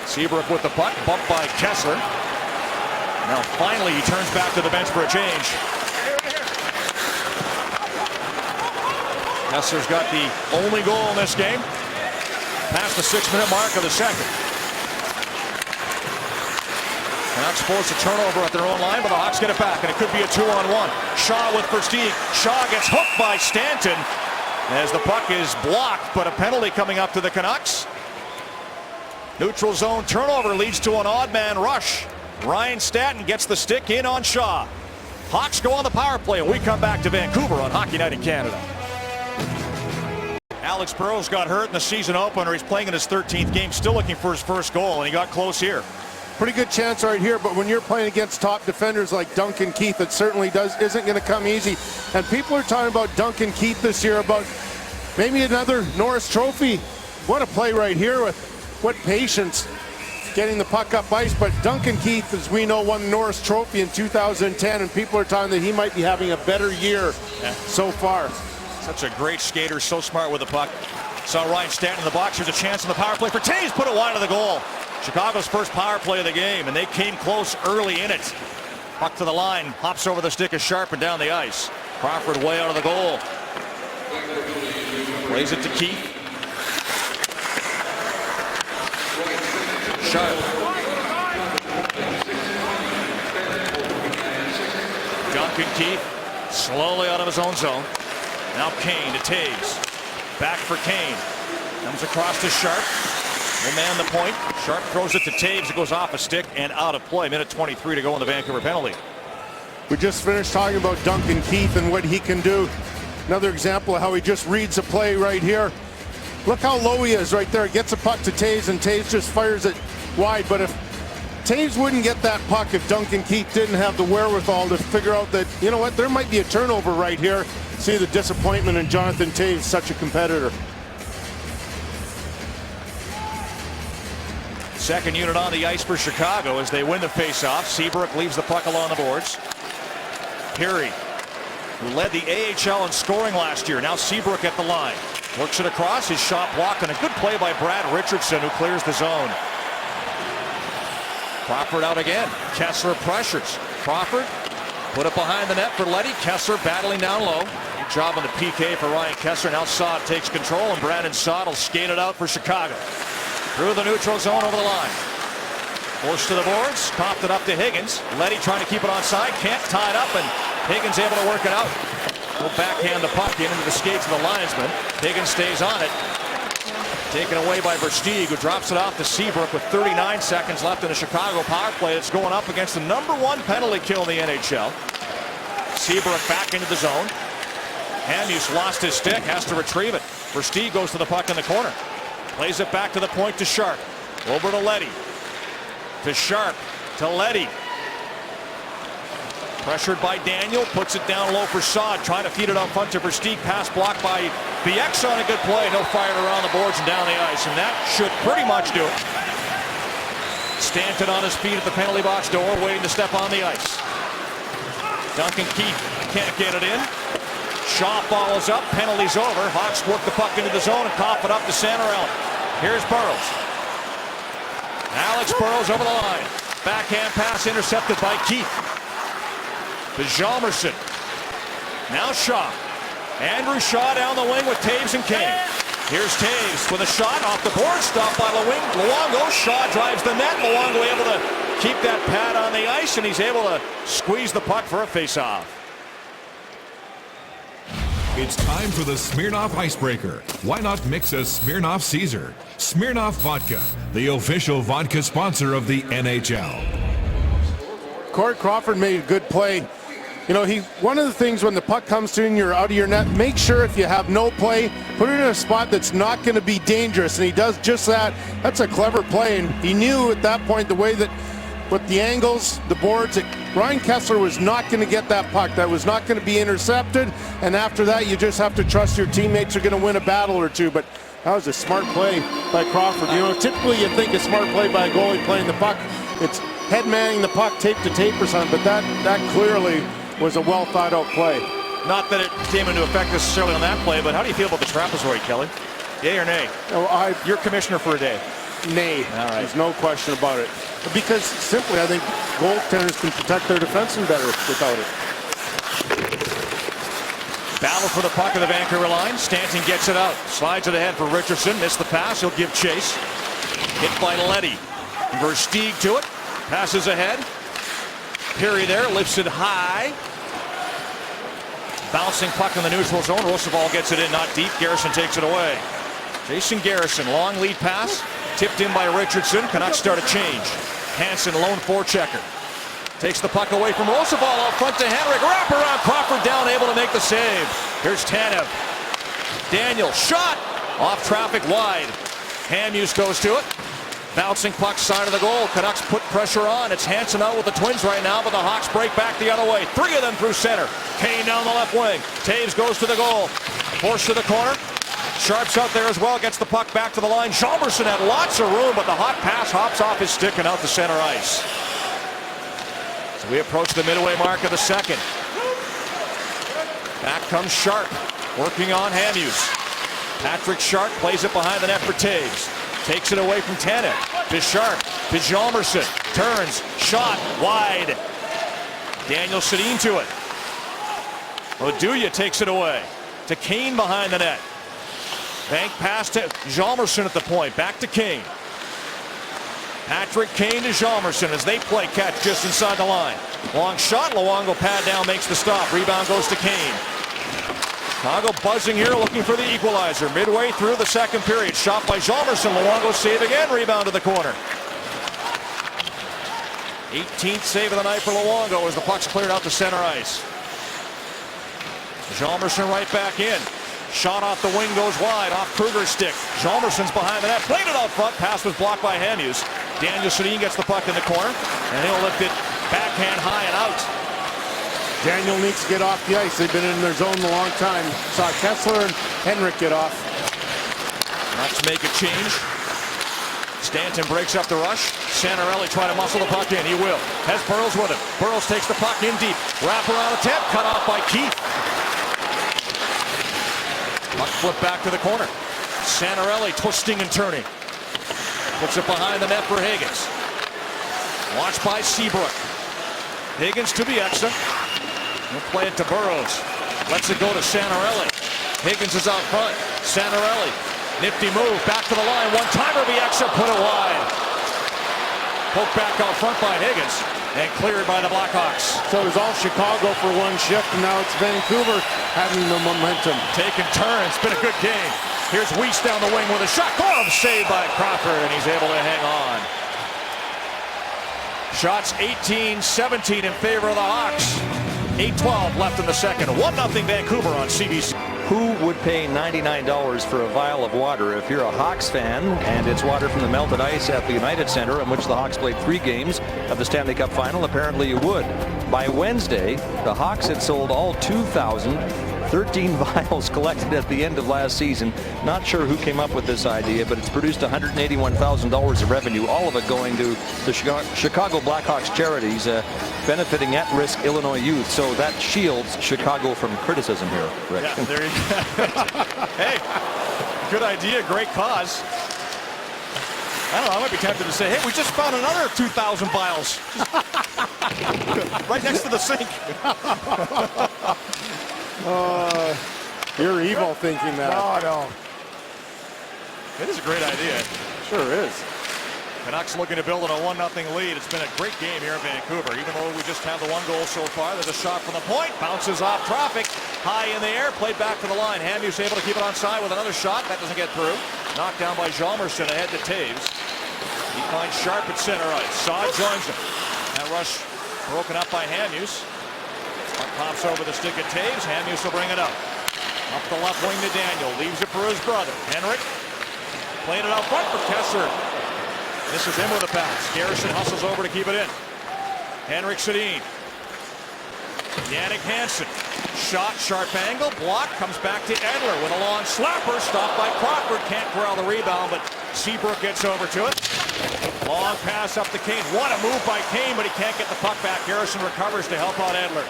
Seabrook with the puck. Bumped by Kessler. Now finally he turns back to the bench for a change. Kessler's got the only goal in this game. Past the 6-minute mark of the second. Canucks force a turnover at their own line, but the Hawks get it back, and it could be a 2-on-1. Shaw with Versteeg. Shaw gets hooked by Stanton as the puck is blocked, but a penalty coming up to the Canucks. Neutral zone turnover leads to an odd man rush. Ryan Stanton gets the stick in on Shaw. Hawks go on the power play, and we come back to Vancouver on Hockey Night in Canada. Alex Burrows got hurt in the season opener. He's playing in his 13th game, still looking for his first goal, and he got close here. Pretty good chance right here, but when you're playing against top defenders like Duncan Keith, it certainly isn't going to come easy. And people are talking about Duncan Keith this year, about maybe another Norris Trophy. What a play right here with what patience getting the puck up ice. But Duncan Keith, as we know, won the Norris Trophy in 2010, and people are talking that he might be having a better year so far. Such a great skater, so smart with the puck. Saw Ryan Stanton in the box. There's a chance in the power play for Taves. Put it wide of the goal. Chicago's first power play of the game, and they came close early in it. Puck to the line, hops over the stick of Sharp and down the ice. Crawford way out of the goal. Plays it to Keith. Sharp. Duncan Keith slowly out of his own zone. Now Kane to Taves. Back for Kane. Comes across to Sharp. Will man the point. Sharp throws it to Taves. It goes off a stick and out of play. Minute 23 to go in the Vancouver penalty. We just finished talking about Duncan Keith and what he can do. Another example of how he just reads a play right here. Look how low he is right there. Gets a puck to Taves, and Taves just fires it wide. But if Taves wouldn't get that puck if Duncan Keith didn't have the wherewithal to figure out that, you know what, there might be a turnover right here. See the disappointment in Jonathan Taves, such a competitor. Second unit on the ice for Chicago as they win the faceoff. Seabrook leaves the puck along the boards. Pirri, who led the AHL in scoring last year. Now Seabrook at the line. Works it across. His shot blocked, and a good play by Brad Richardson, who clears the zone. Crawford out again. Kessler pressures. Crawford put it behind the net for Leddy. Kessler battling down low. Good job on the PK for Ryan Kessler. Now Saad takes control, and Brandon Saad will skate it out for Chicago. Through the neutral zone over the line. Forced to the boards. Copped it up to Higgins. Leddy trying to keep it onside. Can't tie it up, and Higgins able to work it out. Will backhand the puck in into the skates of the linesman. Higgins stays on it. Taken away by Versteeg, who drops it off to Seabrook with 39 seconds left in the Chicago power play. It's going up against the #1 penalty kill in the NHL. Seabrook back into the zone. Hamhuis lost his stick, has to retrieve it. Versteeg goes to the puck in the corner. Plays it back to the point to Sharp. Over to Leddy. To Sharp. To Leddy. Pressured by Daniel. Puts it down low for Saad. Trying to feed it on front to Versteeg. Pass blocked by BX on a good play. No fire around the boards and down the ice. And that should pretty much do it. Stanton on his feet at the penalty box door, waiting to step on the ice. Duncan Keith can't get it in. Shaw follows up. Penalty's over. Hawks work the puck into the zone and cough it up to Santorelli. Here's Burrows. Alex Burrows over the line. Backhand pass intercepted by Keith. To Hjalmarsson. Now Shaw. Andrew Shaw down the wing with Taves and Kane. Here's Taves with a shot off the board. Stopped by Luongo. Shaw drives the net. Luongo able to keep that pad on the ice, and he's able to squeeze the puck for a faceoff. It's time for the Smirnoff Icebreaker. Why not mix a Smirnoff Caesar? Smirnoff Vodka, the official vodka sponsor of the NHL. Corey Crawford made a good play. You know, one of the things when the puck comes to you and you're out of your net, make sure if you have no play, put it in a spot that's not going to be dangerous, and he does just that. That's a clever play, and he knew at that point the way that with the angles, the boards, Ryan Kessler was not going to get that puck. That was not going to be intercepted, and after that you just have to trust your teammates are going to win a battle or two. But that was a smart play by Crawford. You know, typically you think a smart play by a goalie playing the puck, it's head manning the puck tape to tape or something, but that clearly was a well thought out play. Not that it came into effect necessarily on that play, but how do you feel about the trapezoid, Kelly? Yay or nay? Oh, you're commissioner for a day. Nay. All right. There's no question about it. Because simply, I think goaltenders can protect their defensemen better without it. Battle for the puck of the Vancouver line. Stanton gets it out. Slides it ahead for Richardson. Missed the pass. He'll give chase. Hit by Leddy. Versteeg to it. Passes ahead. Perry there. Lifts it high. Bouncing puck in the neutral zone. Roosevelt gets it in. Not deep. Garrison takes it away. Jason Garrison. Long lead pass. Tipped in by Richardson. Canucks start a change. Hansen, lone forechecker. Takes the puck away from Roosevelt out front to Henrik. Wrap around Crawford down, able to make the save. Here's Tanev. Daniel, shot! Off traffic wide. Hamhuis goes to it. Bouncing puck side of the goal. Canucks put pressure on. It's Hansen out with the Twins right now, but the Hawks break back the other way. 3 of them through center. Kane down the left wing. Taves goes to the goal. Forced to the corner. Sharp's out there as well. Gets the puck back to the line. Chalmerson had lots of room, but the hot pass hops off his stick and out to center ice. So we approach the midway mark of the second. Back comes Sharp, working on Hamhuis. Patrick Sharp plays it behind the net for Taves. Takes it away from Tanev. To Sharp, to Chalmerson. Turns, shot, wide. Daniel Sedin to it. Oduya takes it away. To Kane behind the net. Bank pass to Chalmerson at the point. Back to Kane. Patrick Kane to Chalmerson as they play catch just inside the line. Long shot. Luongo pad down, makes the stop. Rebound goes to Kane. Chicago buzzing here, looking for the equalizer. Midway through the second period. Shot by Chalmerson. Luongo save again. Rebound to the corner. 18th save of the night for Luongo as the puck's cleared out to center ice. Chalmerson right back in. Shot off the wing goes wide, off Kruger's stick. Chalmerson's behind the net, played it out front. Pass was blocked by Hamhuis. Daniel Sedin gets the puck in the corner, and he'll lift it backhand high and out. Daniel needs to get off the ice. They've been in their zone a long time. Saw Kessler and Henrik get off. Let's make a change. Stanton breaks up the rush. Santorelli trying to muscle the puck in. He will. Has Burrows with him. Burrows takes the puck in deep. Wrap around attempt, cut off by Keith. Puck flip back to the corner. Santorelli twisting and turning. Puts it behind the net for Higgins. Watched by Seabrook. Higgins to Bieksa. He'll play it to Burrows. Lets it go to Santorelli. Higgins is out front. Santorelli. Nifty move. Back to the line. One-timer. Bieksa put it wide. Poked back out front by Higgins. And cleared by the Blackhawks. So it was all Chicago for one shift, and now it's Vancouver having the momentum. Taking turns. It's been a good game. Here's Weiss down the wing with a shot. Glove saved by Crawford, and he's able to hang on. Shots 18-17 in favor of the Hawks. 8:12 left in the second. 1-0 Vancouver on CBC. Who would pay $99 for a vial of water? If you're a Hawks fan and it's water from the melted ice at the United Center, in which the Hawks played 3 games of the Stanley Cup Final, apparently you would. By Wednesday, the Hawks had sold all 2,013 vials collected at the end of last season. Not sure who came up with this idea, but it's produced $181,000 of revenue, all of it going to the Chicago Blackhawks charities benefiting at-risk Illinois youth. So that shields Chicago from criticism here, Rick. Yeah, there you go. Hey, good idea, great cause. I don't know, I might be tempted to say, hey, we just found another 2,000 vials. Right next to the sink. You're evil thinking that. No. It is a great idea. Sure is. Canucks looking to build on a 1-0 lead. It's been a great game here in Vancouver. Even though we just have the 1 goal so far, there's a shot from the point. Bounces off traffic. High in the air. Played back to the line. Hamhuis able to keep it on side with another shot. That doesn't get through. Knocked down by Chalmerson ahead to Taves. He finds Sharp at center ice. Saad joins him. That rush broken up by Hamhuis. Pops over the stick at Taves. Hamhuis will bring it up. Up the left wing to Daniel. Leaves it for his brother. Henrik playing it out front for Kessler. This is him with a pass. Garrison hustles over to keep it in. Henrik Sedin. Jannik Hansen. Shot, sharp angle, block, comes back to Edler with a long slapper. Stopped by Crawford. Can't corral the rebound, but Seabrook gets over to it. Long pass up to Kane. What a move by Kane, but he can't get the puck back. Garrison recovers to help out Edler.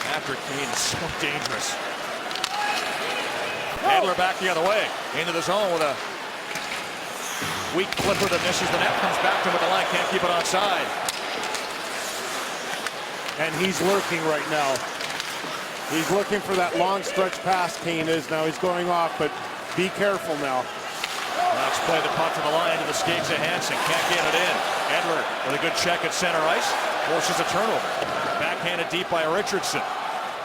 Patrick Kane is so dangerous. Edler back the other way. Into the zone with a weak flipper that misses the net. Comes back to him at the line. Can't keep it onside. and he's lurking right now. He's looking for that long stretch pass. Kane is now. He's going off, but be careful now. Let's play the punt to the line to the skates of Hansen. Can't get it in. Edler with a good check at center ice. Forces a turnover. Backhanded deep by Richardson.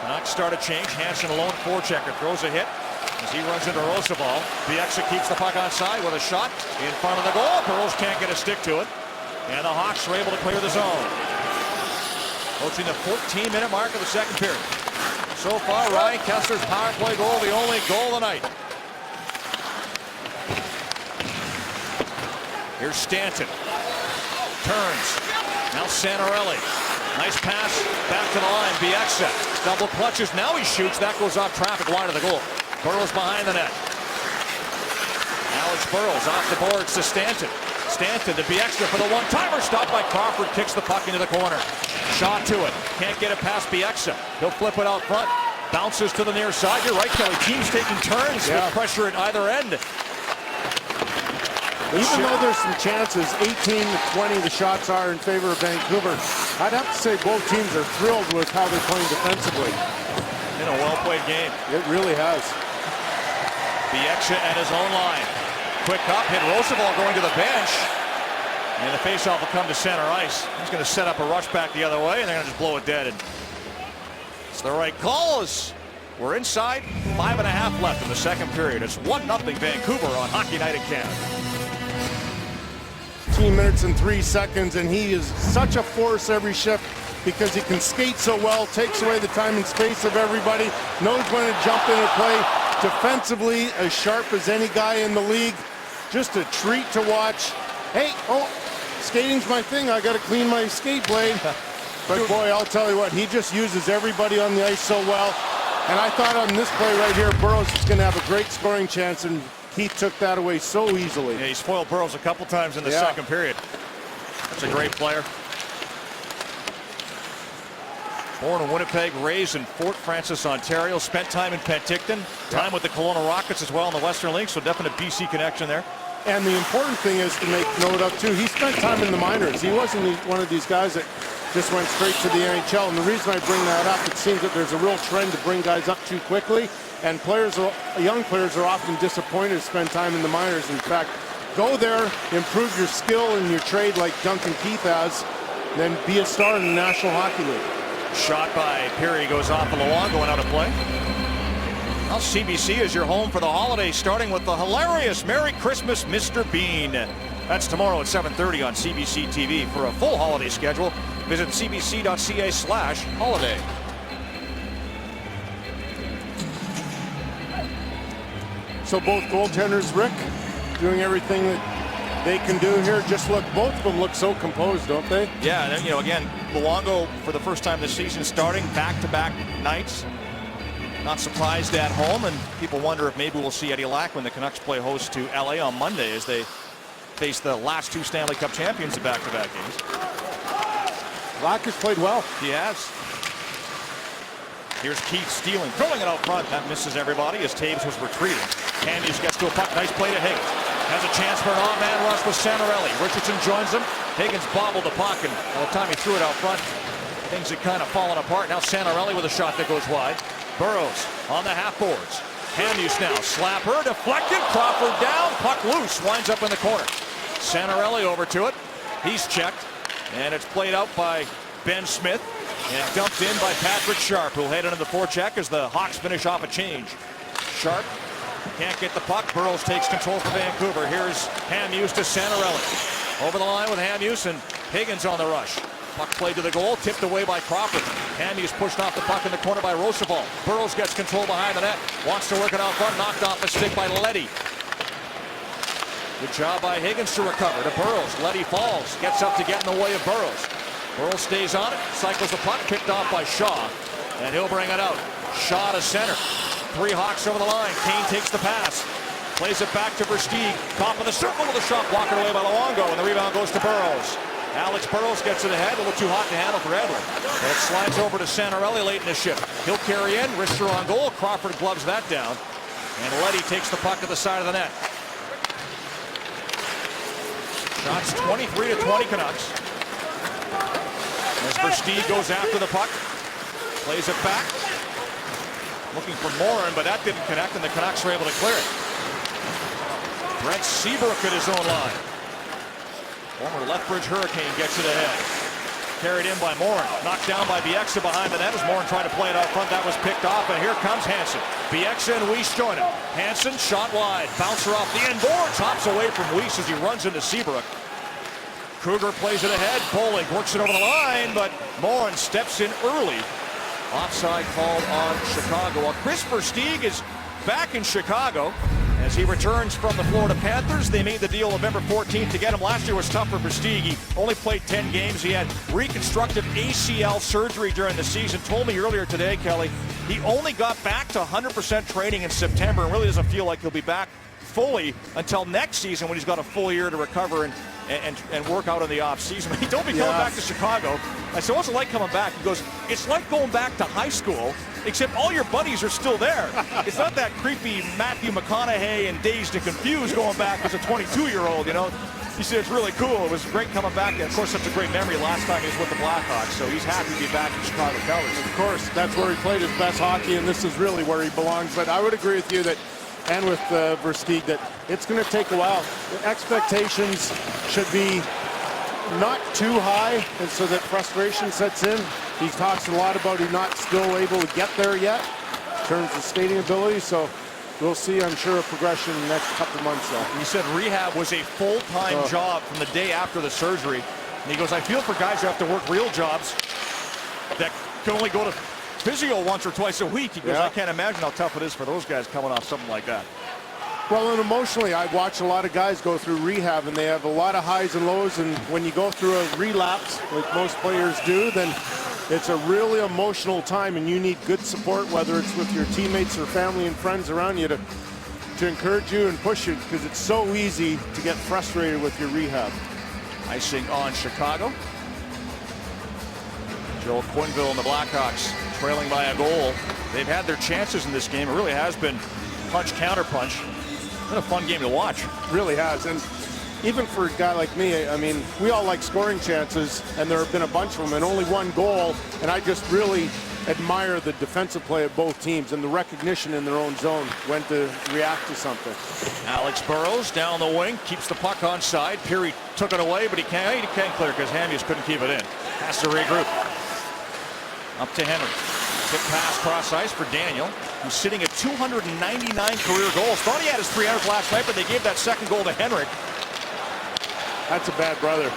Canucks start a change. Hansen alone forechecker. Throws a hit as he runs into Roosevelt. Bieksa keeps the puck onside with a shot in front of the goal. Burrows can't get a stick to it. And the Hawks are able to clear the zone. Approaching the 14-minute mark of the second period. So far, Ryan Kesler's power play goal, the only goal of the night. Here's Stanton. Turns. Now Santorelli. Nice pass back to the line. Bieksa. Double clutches. Now he shoots. That goes off traffic wide of the goal. Burrows behind the net. Alex Burrows off the boards to Stanton. Stanton to Bieksa for the one-timer. Stopped by Crawford. Kicks the puck into the corner. Shot to it. Can't get it past Bieksa. He'll flip it out front. Bounces to the near side. You're right, Kelly. Teams taking turns with pressure at either end. Even though there's some chances, 18-20 the shots are in favor of Vancouver, I'd have to say both teams are thrilled with how they're playing defensively. In a well-played game. It really has. Bieksa at his own line. Quick up, hit Roosevelt going to the bench. And the faceoff will come to center ice. He's going to set up a rush back the other way, and they're going to just blow it dead. And it's the right call as we're inside 5.5 left in the second period. It's 1-0 Vancouver on Hockey Night in Canada. 15 minutes and 3 seconds, and he is such a force every shift because he can skate so well, takes away the time and space of everybody, knows when to jump in and play. Defensively, as sharp as any guy in the league. Just a treat to watch. Hey, skating's my thing. I got to clean my skate blade. But boy, I'll tell you what, he just uses everybody on the ice so well. And I thought on this play right here, Burrows is going to have a great scoring chance, and he took that away so easily. Yeah, he spoiled Burrows a couple times in the second period. That's a great player. Born in Winnipeg, raised in Fort Francis, Ontario. Spent time in Penticton. Time with the Kelowna Rockets as well in the Western League, so definite BC connection there. And the important thing is to make note of, too, he spent time in the minors. He wasn't one of these guys that just went straight to the NHL. And the reason I bring that up, it seems that there's a real trend to bring guys up too quickly. And young players are often disappointed to spend time in the minors. In fact, go there, improve your skill and your trade like Duncan Keith has, then be a star in the National Hockey League. Shot by Perry goes off of Luongo and out of play. Well, CBC is your home for the holidays, starting with the hilarious Merry Christmas, Mr. Bean. That's tomorrow at 7:30 on CBC TV. For a full holiday schedule, visit cbc.ca/holiday. So both goaltenders, Rick, doing everything that they can do here. Just look, both of them look so composed, don't they? Yeah, and then, you know, again, Luongo for the first time this season starting back-to-back nights. Not surprised at home, and people wonder if maybe we'll see Eddie Lack when the Canucks play host to LA on Monday as they face the last two Stanley Cup champions in back-to-back games. Lack has played well. He has. Here's Keith stealing, throwing it out front. That misses everybody as Taves was retreating. Andrews gets to a puck. Nice play to Higgins. Has a chance for an off-man rush with Santorelli. Richardson joins him. Higgins bobbled the puck, and by the time he threw it out front, things had kind of fallen apart. Now Santorelli with a shot that goes wide. Burrows on the half boards. Hamhuis now. Slapper deflected. Crawford down. Puck loose. Winds up in the corner. Santorelli over to it. He's checked. And it's played out by Ben Smith. And dumped in by Patrick Sharp, who'll head into the forecheck as the Hawks finish off a change. Sharp can't get the puck. Burrows takes control for Vancouver. Here's Hamhuis to Santorelli. Over the line with Hamhuis and Higgins on the rush. Puck played to the goal, tipped away by Crawford. Hamhuis pushed off the puck in the corner by Roosevelt. Burrows gets control behind the net. Wants to work it out front. Knocked off the stick by Leddy. Good job by Higgins to recover to Burrows. Leddy falls. Gets up to get in the way of Burrows. Burrows stays on it. Cycles the puck. Picked off by Shaw. And he'll bring it out. Shaw to center. Three Hawks over the line. Kane takes the pass. Plays it back to Versteeg. Top of the circle with a shot blocked away by Luongo. And the rebound goes to Burrows. Alex Burrows gets it ahead. A little too hot to handle for Edler. And it slides over to Santorelli late in the shift. He'll carry in. Rister on goal. Crawford gloves that down. And Leddy takes the puck to the side of the net. Shots 23-20 Canucks. As Versteeg goes after the puck. Plays it back. Looking for Morin, but that didn't connect, and the Canucks were able to clear it. Brent Seabrook at his own line. Former Lethbridge Hurricane gets it ahead. Carried in by Morin. Knocked down by Bieksa behind the net as Morin tried to play it out front. That was picked off, and here comes Hansen. Bieksa and Weiss join him. Hansen shot wide. Bouncer off the end board. Tops away from Weiss as he runs into Seabrook. Kruger plays it ahead. Bollig works it over the line, but Morin steps in early. Offside called on Chicago. Well, Chris Versteeg is back in Chicago as he returns from the Florida Panthers. They made the deal November 14th to get him. Last year was tough for Versteeg. He only played 10 games. He had reconstructive ACL surgery during the season. Told me earlier today, Kelly, he only got back to 100% training in September and really doesn't feel like he'll be back fully until next season when he's got a full year to recover and work out in the off season. He told me coming back to Chicago. I said, what's it like coming back? He goes, it's like going back to high school, except all your buddies are still there. It's not that creepy Matthew McConaughey and Dazed and Confused going back as a 22-year-old, you know. He said it's really cool. It was great coming back. And of course, such a great memory last time he was with the Blackhawks. So he's happy to be back in Chicago colors. Of course, that's where he played his best hockey, and this is really where he belongs. But I would agree with you that, and with Versteeg, that it's going to take a while. The expectations should be not too high, and so that frustration sets in. He talks a lot about he's not still able to get there yet in terms of skating ability. So we'll see, I'm sure, a progression in the next couple months. He said rehab was a full-time job from the day after the surgery. And he goes, I feel for guys who have to work real jobs that can only go to physio once or twice a week. He goes, I can't imagine how tough it is for those guys coming off something like that. Well, and emotionally, I watch a lot of guys go through rehab, and they have a lot of highs and lows. And when you go through a relapse, like most players do, then it's a really emotional time, and you need good support, whether it's with your teammates or family and friends around you to encourage you and push you, because it's so easy to get frustrated with your rehab. Icing on Chicago. Joel Quenneville and the Blackhawks trailing by a goal. They've had their chances in this game. It really has been punch, counter punch. It's been a fun game to watch. Really has. And even for a guy like me, I mean, we all like scoring chances, and there have been a bunch of them, and only one goal. And I just really admire the defensive play of both teams and the recognition in their own zone when to react to something. Alex Burrows down the wing, keeps the puck on side. Peary took it away, but he can't clear because Hamhuis couldn't keep it in. Has to regroup. Up to Henry. Tip pass cross ice for Daniel, who's sitting at 299 career goals. Thought he had his 300th last night, but they gave that second goal to Henrik. That's a bad brother.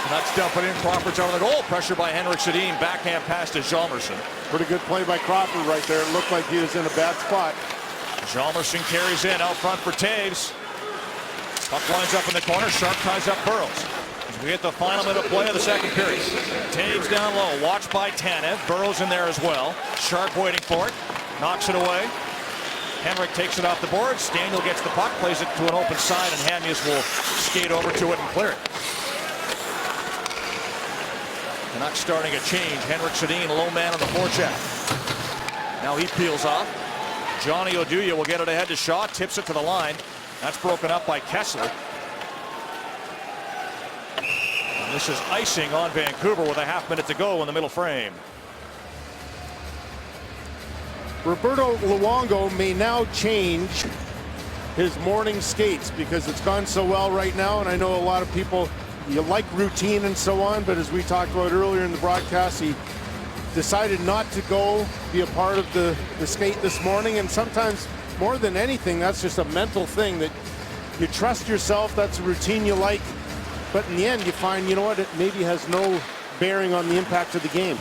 Canucks dump it in. Crawford's over the goal. Pressure by Henrik Sedin. Backhand pass to Hjalmarsson. Pretty good play by Crawford right there. It looked like he was in a bad spot. Hjalmarsson carries in out front for Taves. Puck lines up in the corner. Sharp ties up Burrows. As we get the final minute of play of the second period. Taves down low. Watched by Tanev. Burrows in there as well. Sharp waiting for it. Knocks it away. Henrik takes it off the boards. Daniel gets the puck. Plays it to an open side, and Hamhuis will skate over to it and clear it. Canucks starting a change. Henrik Sedin, low man on the forecheck. Now he peels off. Johnny Oduya will get it ahead to Shaw. Tips it to the line. That's broken up by Kessler. And this is icing on Vancouver with a half minute to go in the middle frame. Roberto Luongo may now change his morning skates because it's gone so well right now, and I know a lot of people, you like routine and so on, but as we talked about earlier in the broadcast, he decided not to go be a part of the skate this morning. And sometimes, more than anything, that's just a mental thing, that you trust yourself, that's a routine you like, but in the end you find, you know what, it maybe has no bearing on the impact of the game.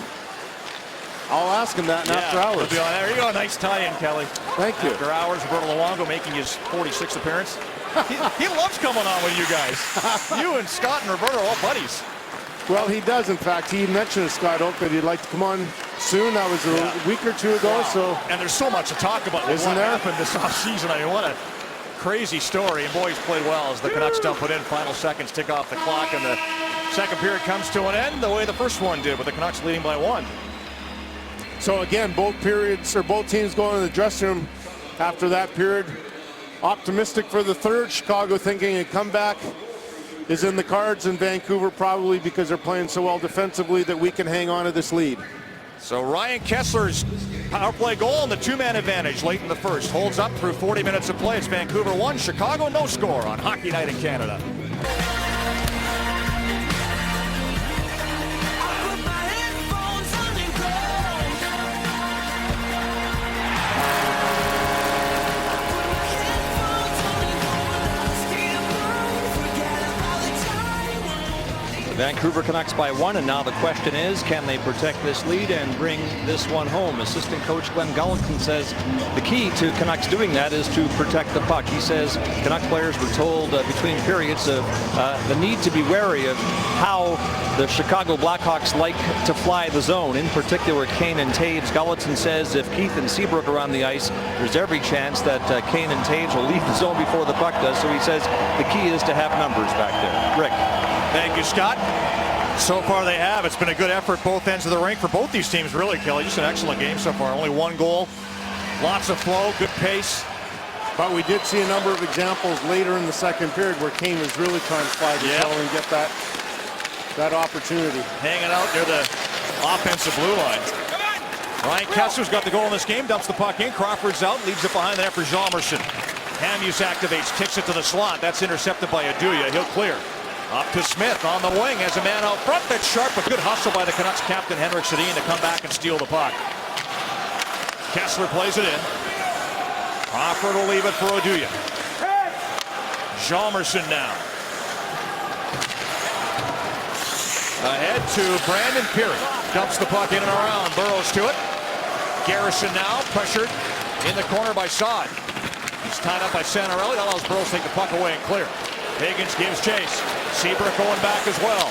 I'll ask him that after hours. We'll be on. There you go, nice tie-in, Kelly. Thank you. After hours, Roberto Luongo making his 46th appearance. He loves coming on with you guys. You and Scott and Roberto are all buddies. Well, he does, in fact. He mentioned to Scott Oak that he'd like to come on soon. That was a week or two ago. Wow. So, and there's so much to talk about with what happened this offseason. I mean, what a crazy story. And boy, he's played well as the Canucks dump it in. Final seconds tick off the clock, and the second period comes to an end the way the first one did, with the Canucks leading by 1. So again, both teams going in the dressing room after that period. Optimistic for the third. Chicago thinking a comeback. is in the cards in Vancouver, probably because they're playing so well defensively that we can hang on to this lead. So Ryan Kessler's power play goal and the two-man advantage late in the first holds up through 40 minutes of play. It's Vancouver 1, Chicago no score on Hockey Night in Canada. Vancouver Canucks by 1, and now the question is, can they protect this lead and bring this one home? Assistant coach Glenn Gulutzan says the key to Canucks doing that is to protect the puck. He says Canucks players were told between periods of the need to be wary of how the Chicago Blackhawks like to fly the zone, in particular Kane and Taves. Gulutzan says if Keith and Seabrook are on the ice, there's every chance that Kane and Taves will leave the zone before the puck does. So he says the key is to have numbers back there. Rick. Thank you, Scott. So far they have. It's been a good effort both ends of the rink for both these teams, really, Kelly. Just an excellent game so far. Only one goal. Lots of flow, good pace. But we did see a number of examples later in the second period where Kane was really trying to fly the zone and get that opportunity. Hanging out near the offensive blue line. Ryan Kessler's got the goal in this game, dumps the puck in. Crawford's out, leaves it behind the net for Hjalmarsson. Hamhuis activates, kicks it to the slot. That's intercepted by Aduya. He'll clear. Up to Smith on the wing as a man out front. That's sharp, but good hustle by the Canucks captain Henrik Sedin to come back and steal the puck. Kessler plays it in. Crawford will leave it for Aduya. Hjalmarsson now. Ahead to Brandon Pirri. Dumps the puck in and around. Burrows to it. Garrison now pressured in the corner by Saad. He's tied up by Santorelli. That allows Burrows to take the puck away and clear. Higgins gives chase. Seabrook going back as well.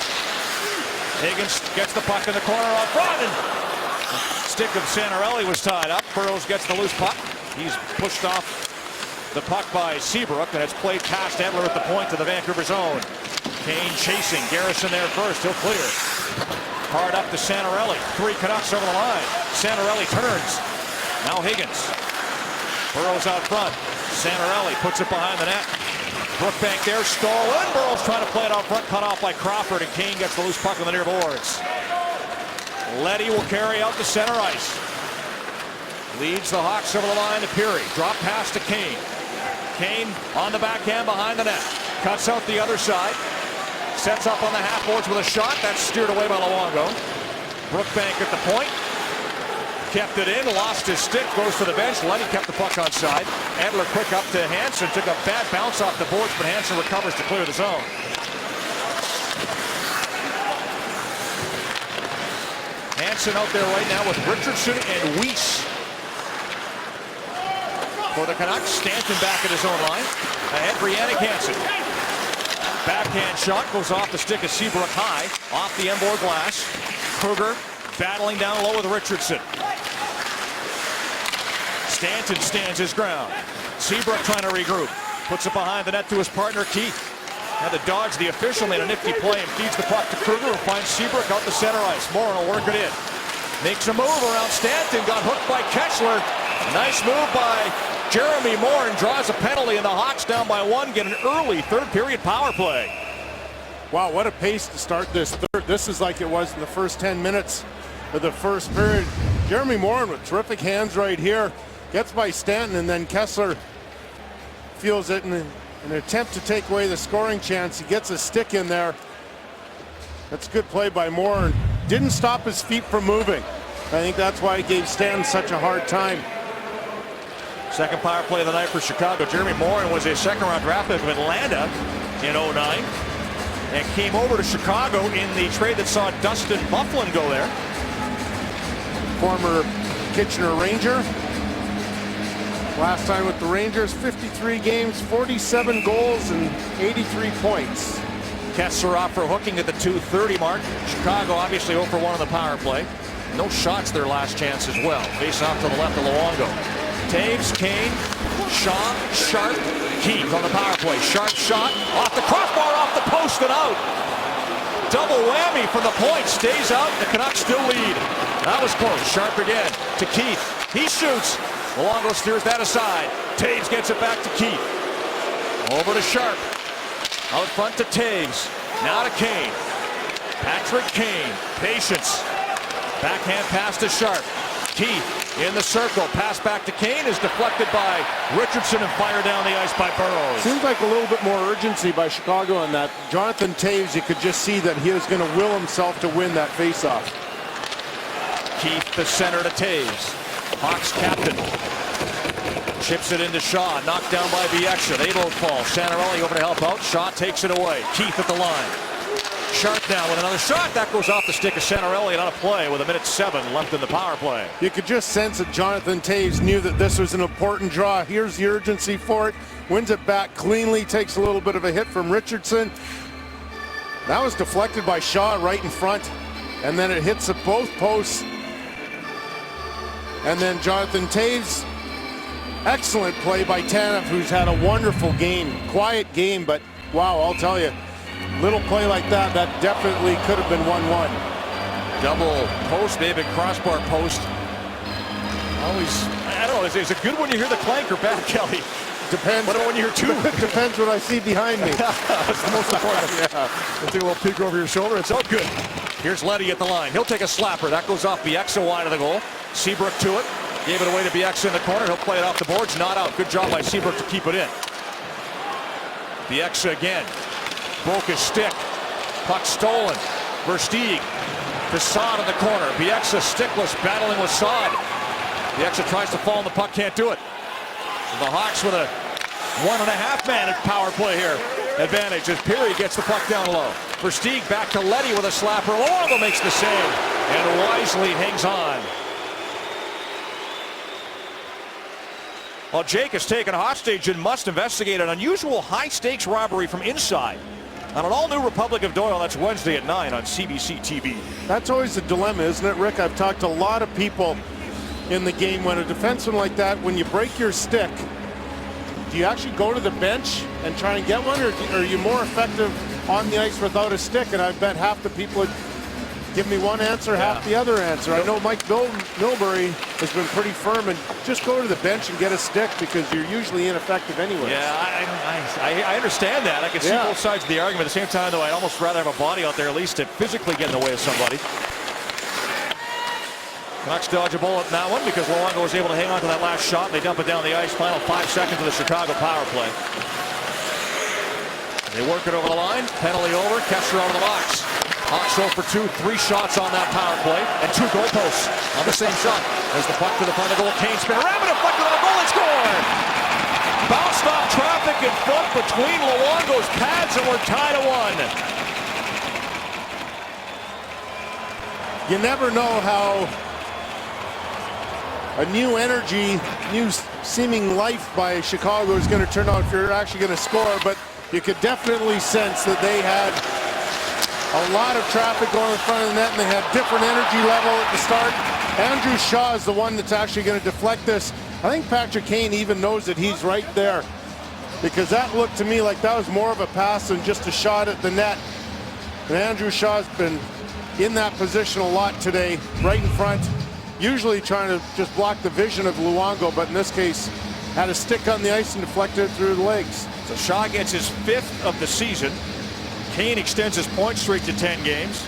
Higgins gets the puck in the corner up front, and the stick of Santorelli was tied up. Burrows gets the loose puck. He's pushed off the puck by Seabrook, and it's played past Edler at the point to the Vancouver zone. Kane chasing. Garrison there first. He'll clear. Hard up to Santorelli. 3 Canucks over the line. Santorelli turns. Now Higgins. Burrows out front. Santorelli puts it behind the net. Brookbank there, stolen. Burrows trying to play it out front, cut off by Crawford, and Kane gets the loose puck on the near boards. Leddy will carry out the center ice. Leads the Hawks over the line to Pirri. Drop pass to Kane. Kane on the backhand behind the net. Cuts out the other side. Sets up on the half boards with a shot. That's steered away by Luongo. Brookbank at the point. Kept it in, lost his stick, goes to the bench. Leddy kept the puck outside. Edler quick up to Hansen, took a bad bounce off the boards, but Hansen recovers to clear the zone. Hansen out there right now with Richardson and Weiss. For the Canucks, Stanton back at his own line. Ahead for Jannik Hansen. Backhand shot goes off the stick of Seabrook high, off the end-board glass. Kruger battling down low with Richardson. Stanton stands his ground. Seabrook trying to regroup. Puts it behind the net to his partner, Keith. Had to dodge the official, made a nifty play and feeds the puck to Kruger, who finds Seabrook out the center ice. Morin will work it in. Makes a move around Stanton, got hooked by Kessler. Nice move by Jeremy Morin, draws a penalty, and the Hawks down by 1 get an early third period power play. Wow, what a pace to start this third. This is like it was in the first 10 minutes of the first period. Jeremy Morin with terrific hands right here. Gets by Stanton, and then Kessler feels it in an attempt to take away the scoring chance. He gets a stick in there. That's a good play by Morin. Didn't stop his feet from moving. I think that's why he gave Stanton such a hard time. Second power play of the night for Chicago. Jeremy Morin was a second-round draft pick of Atlanta in 09 and came over to Chicago in the trade that saw Dustin Byfuglien go there. Former Kitchener Ranger. Last time with the Rangers, 53 games, 47 goals, and 83 points. Kessler off for hooking at the 2:30 mark. Chicago obviously 0 for 1 on the power play. No shots their last chance as well. Face off to the left of Luongo. Taves, Kane, Shaw, Sharp, Keith on the power play. Sharp shot off the crossbar, off the post and out. Double whammy from the point, stays out. The Canucks still lead. That was close. Sharp again to Keith. He shoots. Luongo steers that aside. Taves gets it back to Keith. Over to Sharp. Out front to Taves. Now to Kane. Patrick Kane. Patience. Backhand pass to Sharp. Keith in the circle. Pass back to Kane is deflected by Richardson and fired down the ice by Burrows. Seems like a little bit more urgency by Chicago on that. Jonathan Taves, you could just see that he was going to will himself to win that faceoff. Keith the center to Taves. Hawks captain. Chips it into Shaw. Knocked down by Bieksa. They both fall. Santorelli over to help out. Shaw takes it away. Keith at the line. Sharp now with another shot. That goes off the stick of Santorelli and on a play with 1:07 left in the power play. You could just sense that Jonathan Taves knew that this was an important draw. Here's the urgency for it. Wins it back cleanly. Takes a little bit of a hit from Richardson. That was deflected by Shaw right in front. And then it hits at both posts. And then Jonathan Taves. Excellent play by Tanev, who's had a wonderful game. Quiet game, but wow, I'll tell you. Little play like that, that definitely could have been 1-1. Double post, maybe crossbar post. Always, I don't know, is it good when you hear the clank or bad, Kelly? Depends. What about when you hear two? Depends what I see behind me. That's the most important. Yeah. We'll take a little peek over your shoulder. It's all good. Here's Leddy at the line. He'll take a slapper. That goes off Bieksa wide of the goal. Seabrook to it. Gave it away to Bieksa in the corner. He'll play it off the boards. Not out. Good job by Seabrook to keep it in. Bieksa again. Broke his stick. Puck stolen. Versteeg to Saad in the corner. Bieksa stickless, battling with Saad. Bieksa tries to fall and the puck can't do it. The Hawks with a 1.5-man power play here. Advantage as Peary gets the puck down low. Versteeg back to Leddy with a slapper. Luongo makes the save and wisely hangs on. Well, Jake has taken hostage and must investigate an unusual high-stakes robbery from inside. On an all-new Republic of Doyle, that's Wednesday at 9 on CBC TV. That's always a dilemma, isn't it, Rick? I've talked to a lot of people in the game when a defenseman like that, when you break your stick, do you actually go to the bench and try and get one, or are you more effective on the ice without a stick? And I bet half the people would give me one answer, half the other answer. I know Mike Milbury has been pretty firm and just go to the bench and get a stick because you're usually ineffective anyway. Yeah, I understand that. I can see both sides of the argument. At the same time, though, I'd almost rather have a body out there at least to physically get in the way of somebody. Canucks dodge a bullet in that one because Luongo was able to hang on to that last shot. And they dump it down the ice. Final 5 seconds of the Chicago power play. They work it over the line. Penalty over. Kessler out of the box. Hawks 0 for 2, 3 shots on that power play, and 2 goalposts on the same shot. There's the puck to the front of the goal. Kane spin around and deflected on the goal and scored! Bounced off traffic in front between Luongo's pads, and we're tied at 1. You never know how a new energy, new seeming life by Chicago is going to turn out if you're actually going to score, but you could definitely sense that they had a lot of traffic going in front of the net, and they had different energy level at the start. Andrew Shaw is the one that's actually going to deflect this. I think Patrick Kane even knows that he's right there, because that looked to me like that was more of a pass than just a shot at the net. And Andrew Shaw's been in that position a lot today, right in front, usually trying to just block the vision of Luongo, but in this case had a stick on the ice and deflected it through the legs. So Shaw gets his 5th of the season. Kane extends his point streak to 10 games.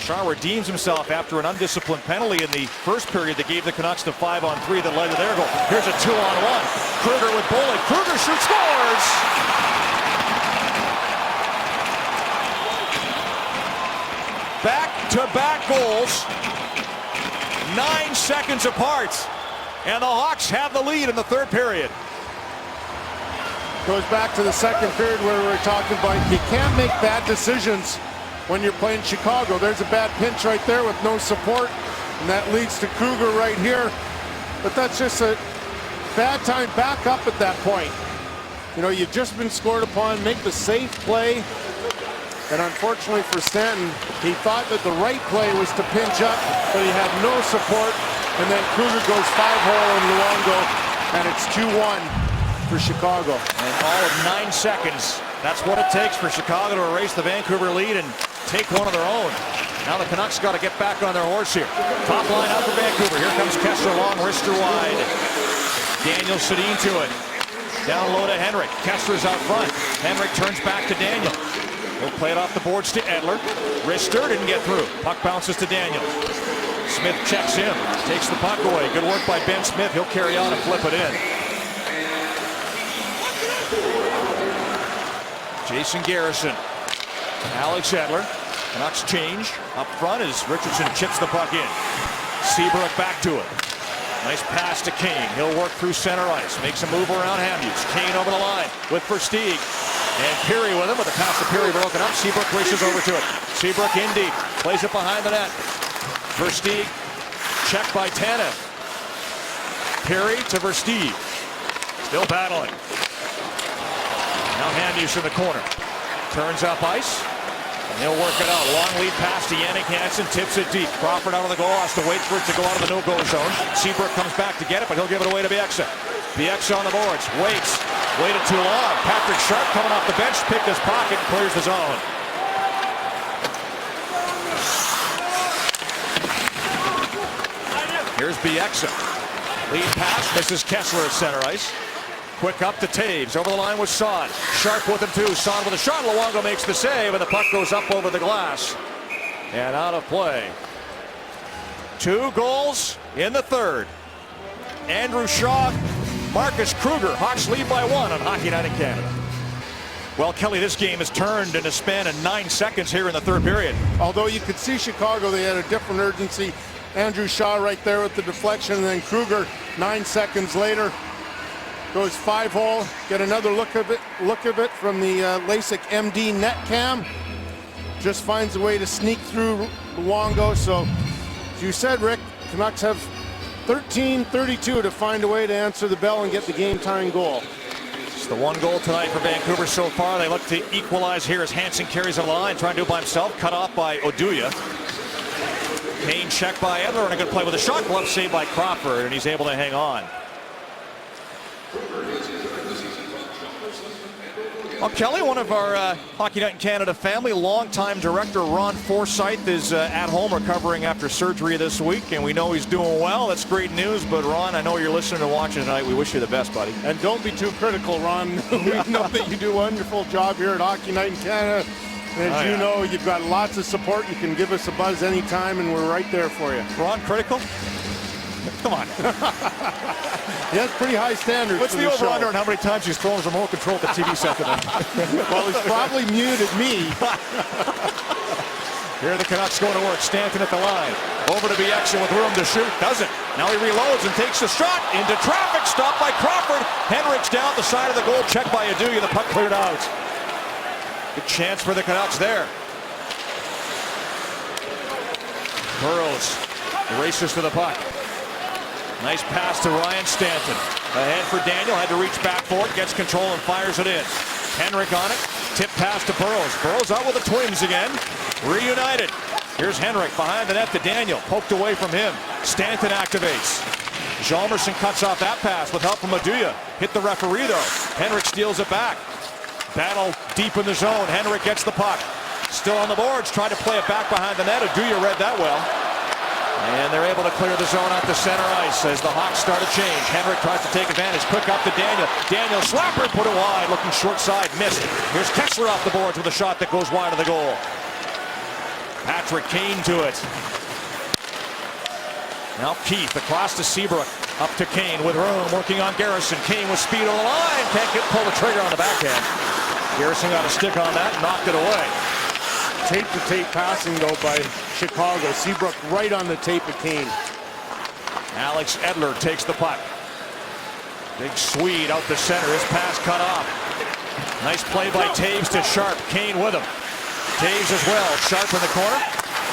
Shaw redeems himself after an undisciplined penalty in the first period that gave the Canucks the 5-on-3 that led to their goal. Here's a 2-on-1. Kruger with Bollig. Kruger shoots, scores! Back-to-back goals. 9 seconds apart. And the Hawks have the lead in the 3rd period. Goes back to the 2nd period where we were talking about you can't make bad decisions when you're playing Chicago. There's a bad pinch right there with no support, and that leads to Kruger right here. But that's just a bad time back up at that point. You know, you've just been scored upon, make the safe play. And unfortunately for Stanton, he thought that the right play was to pinch up, but he had no support. And then Kruger goes 5-hole in Luongo, and it's 2-1. For Chicago. And all of 9 seconds. That's what it takes for Chicago to erase the Vancouver lead and take one of their own. Now the Canucks got to get back on their horse here. Top line out for Vancouver. Here comes Kessler, long wrister wide. Daniel Sedin to it. Down low to Henrik. Kessler's out front. Henrik turns back to Daniel. He'll play it off the boards to Edler. Wrister didn't get through. Puck bounces to Daniel. Smith checks in. Takes the puck away. Good work by Ben Smith. He'll carry on and flip it in. Jason Garrison. Alex Edler. Canucks change. Up front as Richardson chips the puck in. Seabrook back to it. Nice pass to Kane. He'll work through center ice. Makes a move around Hamhuis. Kane over the line with Versteeg. And Pirri with him, with the pass to Pirri broken up. Seabrook races over to it. Seabrook in deep. Plays it behind the net. Versteeg. Checked by Tanev. Pirri to Versteeg. Still battling. Now Hamhuis in the corner. Turns up ice. And he'll work it out. Long lead pass to Jannik Hansen. Tips it deep. Crawford out of the goal. Has to wait for it to go out of the no-go zone. Seabrook comes back to get it, but he'll give it away to Bieksa. Bieksa on the boards. Waits. Waited too long. Patrick Sharp coming off the bench. Picked his pocket and clears the zone. Here's Bieksa. Lead pass. Misses Kessler at center ice. Quick up to Taves. Over the line with Saad. Sharp with him too. Saad with a shot. Luongo makes the save, and the puck goes up over the glass. And out of play. 2 goals in the third. Andrew Shaw, Marcus Kruger. Hawks lead by 1 on Hockey Night in Canada. Well, Kelly, this game has turned in a span of 9 seconds here in the third period. Although you could see Chicago, they had a different urgency. Andrew Shaw right there with the deflection, and then Kruger 9 seconds later goes 5-hole. Get another look of it from the LASIK MD net cam. Just finds a way to sneak through Luongo. So, as you said, Rick, Canucks have 13:32 to find a way to answer the bell and get the game-tying goal. It's the 1 goal tonight for Vancouver so far. They look to equalize here as Hansen carries on the line, trying to do it by himself. Cut off by Oduya. Kane checked by Edler, and a good play with a shot glove saved by Crawford, and he's able to hang on. Well, Kelly, one of our Hockey Night in Canada family, longtime director Ron Forsyth is at home recovering after surgery this week, and we know he's doing well. That's great news. But Ron, I know you're listening and watching tonight. We wish you the best, buddy. And don't be too critical, Ron. We know that you do a wonderful job here at Hockey Night in Canada. And as you know, you've got lots of support. You can give us a buzz anytime, and we're right there for you. Ron, critical? Come on. He has pretty high standards. What's the over-under on how many times he's thrown his remote control at the TV set today? Well, he's probably muted me. Here the Canucks going to work. Stanton at the line. Over to Bieksa with room to shoot. Doesn't. Now he reloads and takes the shot. Into traffic. Stopped by Crawford. Henrik's down the side of the goal. Checked by Oduya. The puck cleared out. Good chance for the Canucks there. Burrows races to the puck. Nice pass to Ryan Stanton. Ahead for Daniel. Had to reach back for it. Gets control and fires it in. Henrik on it. Tip pass to Burrows. Burrows out with the Twins again. Reunited. Here's Henrik behind the net to Daniel. Poked away from him. Stanton activates. Hjalmarsson cuts off that pass with help from Oduya. Hit the referee though. Henrik steals it back. Battle deep in the zone. Henrik gets the puck. Still on the boards. Trying to play it back behind the net. Oduya read that well. And they're able to clear the zone out to center ice as the Hawks start a change. Henrik tries to take advantage. Quick up to Daniel. Daniel slapper, put it wide. Looking short side, missed. Here's Kessler off the boards with a shot that goes wide of the goal. Patrick Kane to it. Now Keith across to Seabrook. Up to Kane with room, working on Garrison. Kane with speed on the line. Can't pull the trigger on the backhand. Garrison got a stick on that, knocked it away. Tape-to-tape passing, though, by Chicago. Seabrook right on the tape of Kane. Alex Edler takes the puck. Big Swede out the center. His pass cut off. Nice play by Taves to Sharp. Kane with him. Taves as well. Sharp in the corner.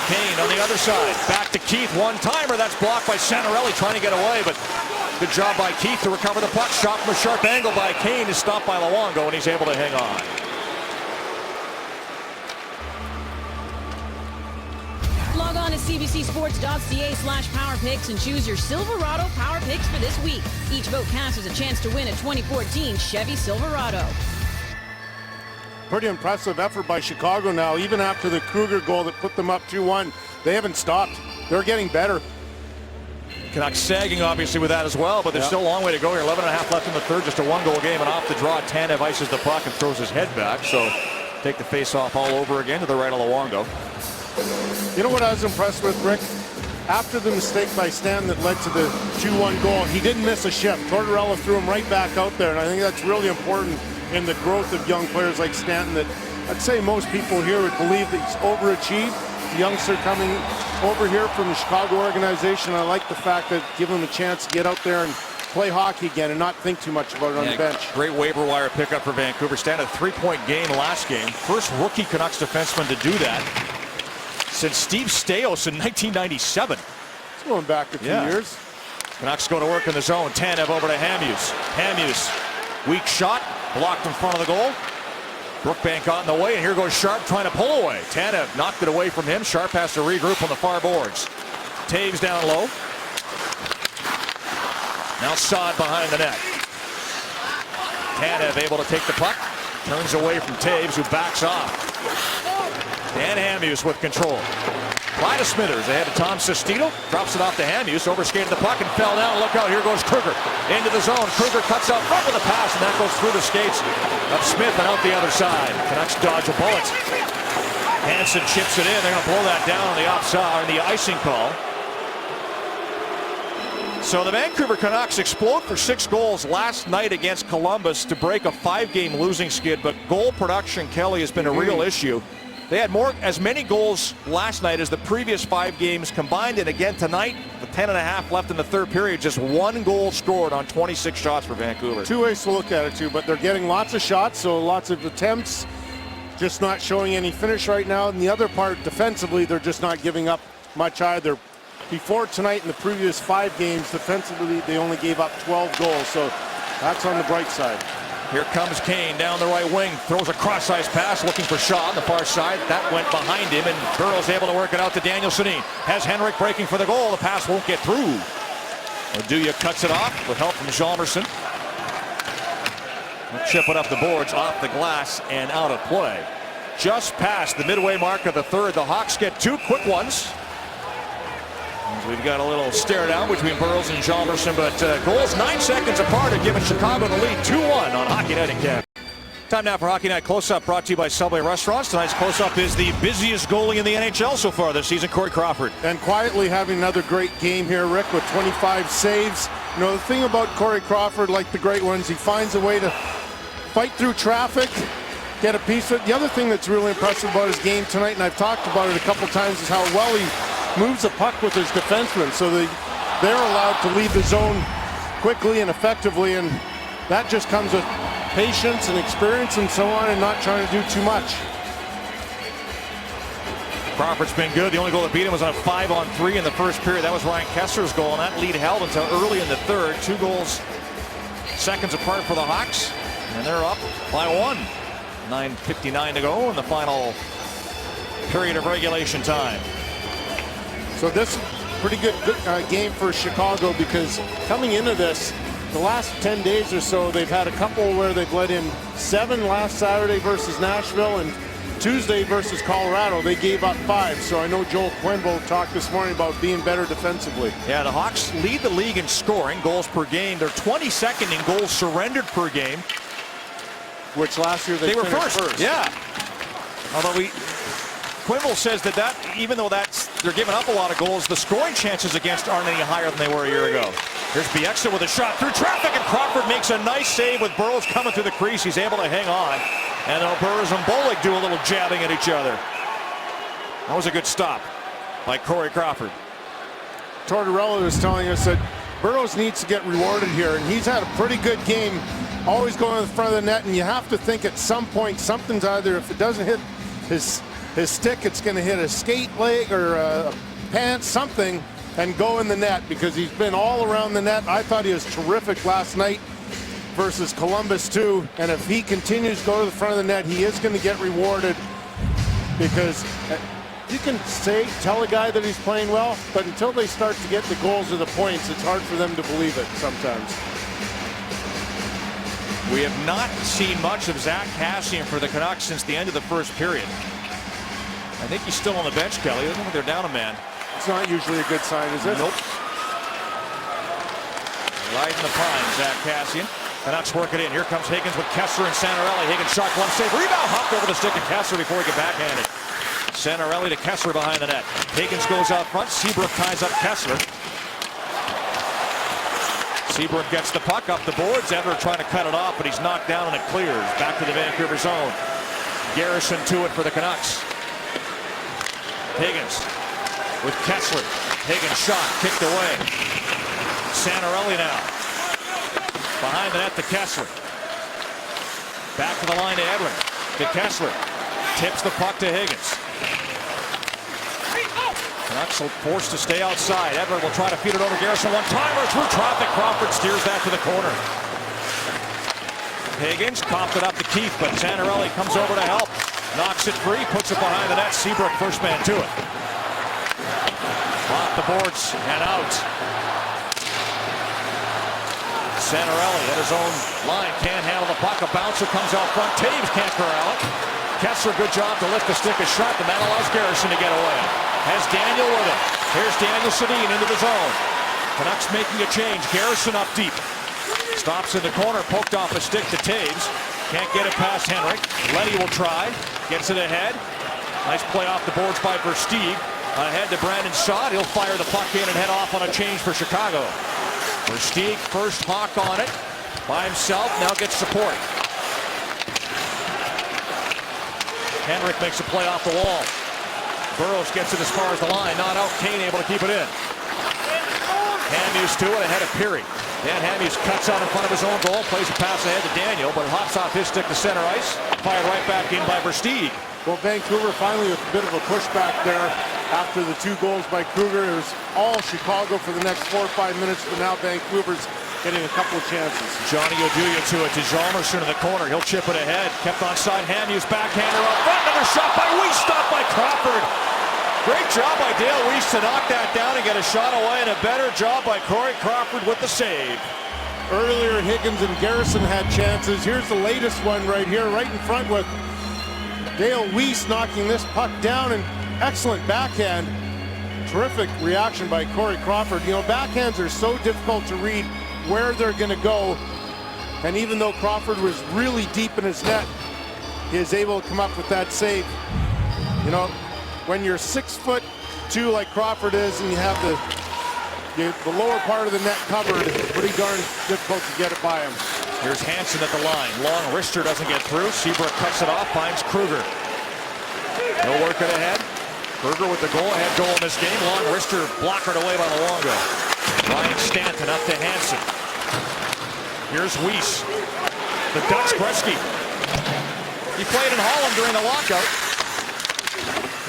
Kane on the other side. Back to Keith. One-timer. That's blocked by Santorelli trying to get away, but good job by Keith to recover the puck. Shot from a sharp angle by Kane is stopped by Luongo, and he's able to hang on. Log on to cbcsports.ca/powerpicks and choose your Silverado Power Picks for this week. Each vote counts as a chance to win a 2014 Chevy Silverado. Pretty impressive effort by Chicago now. Even after the Kruger goal that put them up 2-1, they haven't stopped. They're getting better. Canucks sagging obviously with that as well, but there's still a long way to go here. 11.5 left in the third, just a 1-goal game, and off the draw, Tanev ices the puck and throws his head back. So take the face-off all over again to the right of Luongo. You know what I was impressed with, Rick? After the mistake by Stan that led to the 2-1 goal, he didn't miss a shift. Tortorella threw him right back out there, and I think that's really important in the growth of young players like Stanton, that I'd say most people here would believe that he's overachieved. The youngster coming over here from the Chicago organization, I like the fact that give him a chance to get out there and play hockey again and not think too much about it on the bench. Great waiver wire pickup for Vancouver. Stan had a 3-point game last game. First rookie Canucks defenseman to do that since Steve Stais in 1997. It's going back a few years. Canucks go to work in the zone. Tanev over to Hamhuis. Hamhuis, weak shot, blocked in front of the goal. Brookbank on the way, and here goes Sharp trying to pull away. Tanev knocked it away from him. Sharp has to regroup on the far boards. Taves down low. Now Saad behind the net. Tanev able to take the puck. Turns away from Taves, who backs off. Dan Hamhuis with control. By to Smithers, ahead to Tom Sestito. Drops it off to Hamhuis, overskated the puck and fell down. Look out, here goes Kruger. Into the zone. Kruger cuts out front with a pass, and that goes through the skates of Smith and out the other side. Canucks dodge a bullet. Hansen chips it in. They're going to blow that down on the offside, the icing call. So the Vancouver Canucks explode for 6 goals last night against Columbus to break a 5-game losing skid, but goal production, Kelly, has been a real issue. They had as many goals last night as the previous 5 games combined, and again tonight, with 10.5 left in the third period, just 1 goal scored on 26 shots for Vancouver. 2 ways to look at it too, but they're getting lots of shots, so lots of attempts, just not showing any finish right now. And the other part, defensively, they're just not giving up much either. Before tonight, in the previous 5 games, defensively, they only gave up 12 goals, so that's on the bright side. Here comes Kane down the right wing, throws a cross-ice pass, looking for Shaw on the far side. That went behind him, and Burrow's able to work it out to Daniel Sedin. Has Henrik breaking for the goal. The pass won't get through. Oduya cuts it off with help from Hjalmarsson. Chip it up the boards, off the glass, and out of play. Just past the midway mark of the third, the Hawks get 2 quick ones. We've got a little stare down between Burroughs and Hjalmarsson, but goals 9 seconds apart have given Chicago the lead 2-1 on Hockey Night in Canada. Time now for Hockey Night Close-Up, brought to you by Subway Restaurants. Tonight's close-up is the busiest goalie in the NHL so far this season, Corey Crawford. And quietly having another great game here, Rick, with 25 saves. You know, the thing about Corey Crawford, like the great ones, he finds a way to fight through traffic, get a piece of it. The other thing that's really impressive about his game tonight, and I've talked about it a couple times, is how well he moves the puck with his defensemen, so they're allowed to leave the zone quickly and effectively, and that just comes with patience and experience and so on, and not trying to do too much. Crawford's been good. The only goal that beat him was on a 5-on-3 in the first period. That was Ryan Kessler's goal, and that lead held until early in the third. 2 goals seconds apart for the Hawks, and they're up by 1. 9:59 to go in the final period of regulation time. So this is a pretty good game for Chicago, because coming into this, the last 10 days or so, they've had a couple where they've let in 7 last Saturday versus Nashville, and Tuesday versus Colorado, they gave up 5. So I know Joel Quenneville talked this morning about being better defensively. Yeah, the Hawks lead the league in scoring, goals per game. They're 22nd in goals surrendered per game. Which last year they were finished first. Yeah. Although Quenneville says that even though they're giving up a lot of goals, the scoring chances against aren't any higher than they were a year ago. Here's Bieksa with a shot through traffic, and Crawford makes a nice save with Burroughs coming through the crease. He's able to hang on. And then Burroughs and Bollig do a little jabbing at each other. That was a good stop by Corey Crawford. Tortorella was telling us that Burroughs needs to get rewarded here, and he's had a pretty good game, always going to the front of the net, and you have to think at some point something's either, if it doesn't hit his stick, it's going to hit a skate leg or a pants, something, and go in the net, because he's been all around the net. I thought he was terrific last night versus Columbus too, and if he continues to go to the front of the net, he is going to get rewarded, because you can tell a guy that he's playing well, but until they start to get the goals or the points, it's hard for them to believe it sometimes. We have not seen much of Zach Kassian for the Canucks since the end of the first period. I think he's still on the bench, Kelly. I think they're down a man. It's not usually a good sign, is it? Nope. Right in the pine, Zach Kassian. Canucks work it in. Here comes Higgins with Kessler and Santorelli. Higgins shot, glove save, rebound, hopped over the stick of Kessler before he could backhand it. Santorelli to Kessler behind the net. Higgins goes out front. Seabrook ties up Kessler. Seabrook gets the puck up the boards. Edler trying to cut it off, but he's knocked down and it clears. Back to the Vancouver zone. Garrison to it for the Canucks. Higgins with Kessler. Higgins shot, kicked away. Santorelli now. Behind the net to Kessler. Back to the line to Edler. To Kessler. Tips the puck to Higgins. Canucks will forced to stay outside. Edler will try to feed it over Garrison. One-timer through traffic. Crawford steers that to the corner. Higgins popped it up to Keith, but Santorelli comes over to help. Knocks it free, puts it behind the net. Seabrook first man to it. Off the boards and out. Santorelli at his own line can't handle the puck. A bouncer comes out front. Taves can't corral it. Kessler, good job to lift the stick a shot, but that allows Garrison to get away. Has Daniel with him. Here's Daniel Sedin into the zone. Canucks making a change. Garrison up deep. Stops in the corner, poked off a stick to Taves. Can't get it past Henrik. Leddy will try. Gets it ahead. Nice play off the boards by Versteeg. Ahead to Brandon Saad. He'll fire the puck in and head off on a change for Chicago. Versteeg first hawk on it by himself. Now gets support. Henrik makes a play off the wall. Burroughs gets it as far as the line. Not out. Kane able to keep it in. Hamhuis to it ahead of Pirri. Dan Hamhuis cuts out in front of his own goal. Plays a pass ahead to Daniel, but it hops off his stick to center ice. Fired right back in by Versteeg. Well, Vancouver finally with a bit of a pushback there after the 2 goals by Kruger. It was all Chicago for the next 4 or 5 minutes, but now Vancouver's getting a couple of chances. Johnny Oduya to it to Hjalmarsson in the corner. He'll chip it ahead. Kept on side. Hamhuis backhander up front. Another shot by Weiss. Stopped by Crawford. Great job by Dale Weiss to knock that down and get a shot away, and a better job by Corey Crawford with the save. Earlier, Higgins and Garrison had chances. Here's the latest one right here, right in front with Dale Weiss knocking this puck down, and excellent backhand. Terrific reaction by Corey Crawford. You know, backhands are so difficult to read where they're going to go, and even though Crawford was really deep in his net, he is able to come up with that save. You know, when you're 6'2" like Crawford is, and you have the lower part of the net covered, it's pretty darn difficult to get it by him. Here's Hansen at the line. Long wrister doesn't get through. Seabrook cuts it off, finds Kruger. No work it ahead. Kruger with the goal-ahead goal in this game. Long wrister blockered away by Luongo. Ryan Stanton up to Hansen. Here's Weiss. The Dutch Gretzky. He played in Holland during the lockout.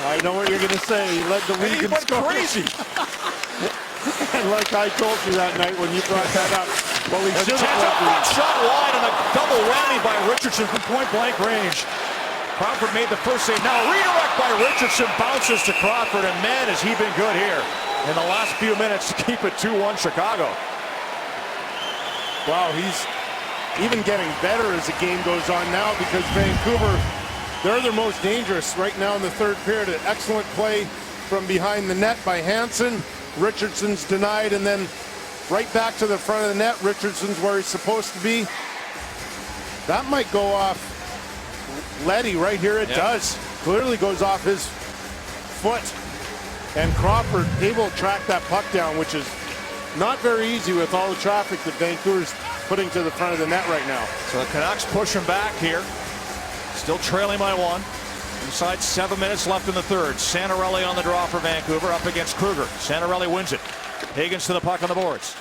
I know what you're going to say. He led the league in scoring. Crazy. And like I told you that night when you brought that up, well, he should have shot wide and a double whammy by Richardson from point-blank range. Crawford made the first save. Now redirect by Richardson, bounces to Crawford, and man, has he been good here in the last few minutes to keep it 2-1 Chicago. Wow, he's even getting better as the game goes on now, because Vancouver, they're their most dangerous right now in the third period. An excellent play from behind the net by Hansen. Richardson's denied, and then right back to the front of the net. Richardson's where he's supposed to be. That might go off Leddy right here. It does. Clearly goes off his foot. And Crawford able to track that puck down, which is not very easy with all the traffic that Vancouver's putting to the front of the net right now. So the Canucks push him back here. Still trailing by 1. Inside 7 minutes left in the third. Santorelli on the draw for Vancouver up against Kruger. Santorelli wins it. Higgins to the puck on the boards.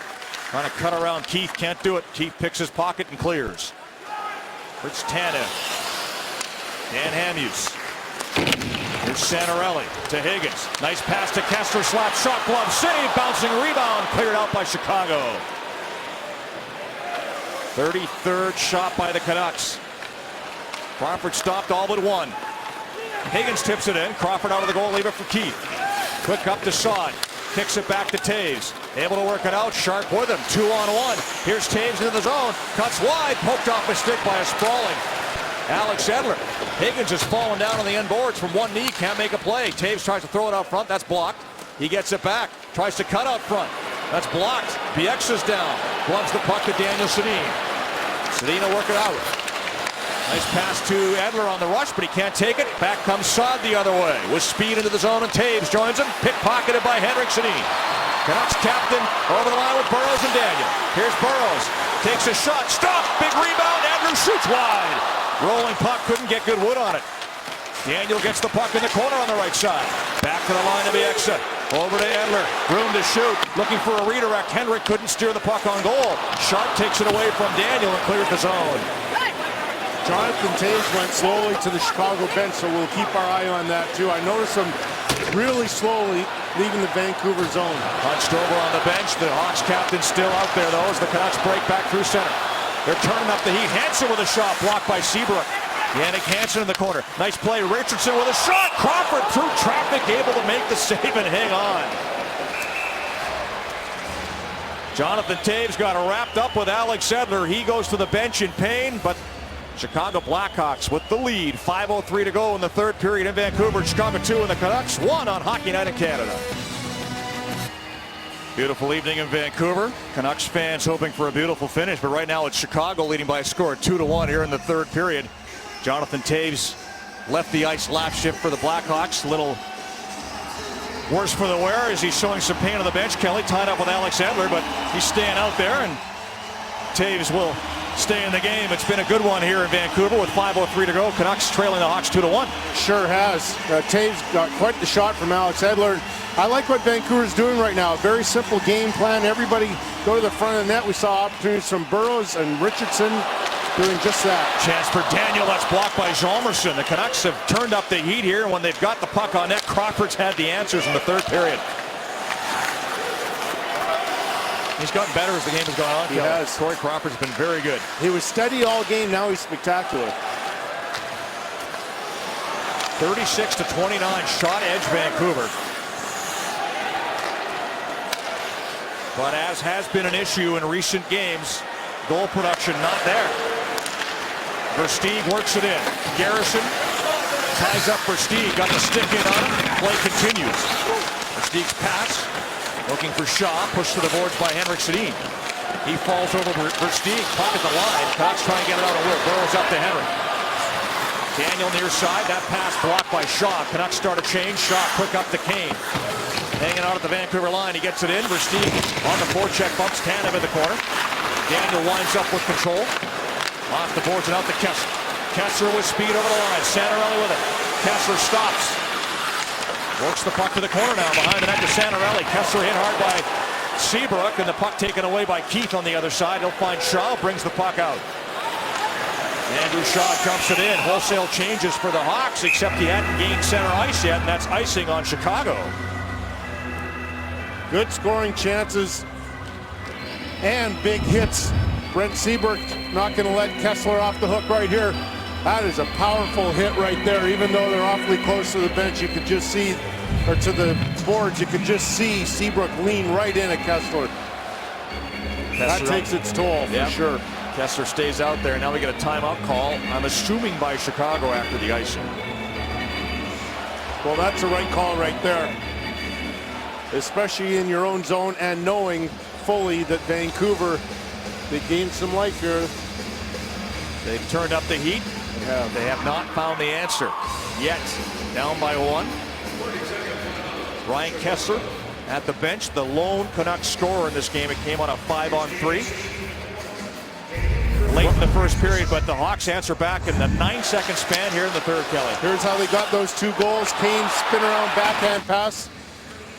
Trying to cut around Keith. Can't do it. Keith picks his pocket and clears. Fritz Tanev. Dan Hamhuis. Here's Santorelli to Higgins. Nice pass to Kessler. Slap shot, glove save. Bouncing rebound. Cleared out by Chicago. 33rd shot by the Canucks. Crawford stopped all but one. Higgins tips it in. Crawford out of the goal. Leave it for Keith. Quick up to Saad. Kicks it back to Taves. Able to work it out. Sharp with him. 2-on-1. Here's Taves into the zone. Cuts wide. Poked off a stick by a sprawling Alex Edler. Higgins has fallen down on the end boards from one knee. Can't make a play. Taves tries to throw it out front. That's blocked. He gets it back. Tries to cut out front. That's blocked. Bieksa's down. Gloves the puck to Daniel Sedin. Sedin will work it out. Nice pass to Edler on the rush, but he can't take it. Back comes Saad the other way. With speed into the zone, and Taves joins him. Pickpocketed by Henrik Sedin. Canucks captain over the line with Burrows and Daniel. Here's Burrows. Takes a shot. Stopped. Big rebound. Andrew shoots wide. Rolling puck. Couldn't get good wood on it. Daniel gets the puck in the corner on the right side. Back to the line of Bieksa. Over to Edler. Room to shoot. Looking for a redirect. Henrik couldn't steer the puck on goal. Sharp takes it away from Daniel and clears the zone. Jonathan Taves went slowly to the Chicago bench, so we'll keep our eye on that too. I noticed him really slowly leaving the Vancouver zone. Hunched over on the bench. The Hawks captain still out there though as the Canucks break back through center. They're turning up the heat. Hansen with a shot blocked by Seabrook. Yannick Hansen in the corner. Nice play. Richardson with a shot. Crawford through traffic, able to make the save and hang on. Jonathan Taves got wrapped up with Alex Edler. He goes to the bench in pain, but Chicago Blackhawks with the lead. 5:03 to go in the third period in Vancouver. Chicago 2 and the Canucks 1 on Hockey Night in Canada. Beautiful evening in Vancouver. Canucks fans hoping for a beautiful finish, but right now it's Chicago leading by a score 2-1 here in the third period. Jonathan Taves left the ice lap shift for the Blackhawks. A little worse for the wear as he's showing some pain on the bench. Kelly tied up with Alex Edler, but he's staying out there, and Taves will stay in the game. It's been a good one here in Vancouver with 5:03 to go. Canucks trailing the Hawks 2-1. Sure has. Taves got quite the shot from Alex Edler. I like what Vancouver's doing right now. Very simple game plan. Everybody go to the front of the net. We saw opportunities from Burrows and Richardson doing just that. Chance for Daniel. That's blocked by Jalmerson. The Canucks have turned up the heat here, and when they've got the puck on net, Crawford's had the answers in the third period. He's gotten better as the game has gone on. He has. Corey Crawford's been very good. He was steady all game. Now he's spectacular. 36-29 shot edge Vancouver. But as has been an issue in recent games, goal production not there. Versteeg works it in. Garrison ties up Versteeg. Got the stick in on him. Play continues. Versteeg's pass. Looking for Shaw. Pushed to the boards by Henrik Sedin. He falls over Versteeg. Puck at the line. Canucks try and get it out of work. Burrows up to Henrik. Daniel near side. That pass blocked by Shaw. Canucks start a change. Shaw quick up to Kane. Hanging out at the Vancouver line. He gets it in. Versteeg on the forecheck. Bumps Tanev in the corner. Daniel winds up with control. Off the boards and out to Kessler. Kessler with speed over the line. Santorelli with it. Kessler stops. Works the puck to the corner now. Behind the net to Santorelli. Kessler hit hard by Seabrook, and the puck taken away by Keith on the other side. He'll find Shaw. Brings the puck out. Andrew Shaw dumps it in. Wholesale changes for the Hawks, except he hadn't gained center ice yet, and that's icing on Chicago. Good scoring chances and big hits. Brent Seabrook not going to let Kessler off the hook right here. That is a powerful hit right there. Even though they're awfully close to the bench, you could just see, or to the boards, you could just see Seabrook lean right in at Kessler. That takes its toll for sure. Kessler stays out there. Now we get a timeout call, I'm assuming by Chicago after the icing. Well, that's the right call right there. Especially in your own zone and knowing fully that Vancouver, they gained some life here. They've turned up the heat. Yeah. They have not found the answer yet. Down by one. Ryan Kessler at the bench, the lone Canucks scorer in this game. It came on a 5-on-3. Late in the first period, but the Hawks answer back in the 9-second span here in the third, Kelly. Here's how they got those two goals. Kane spin around backhand pass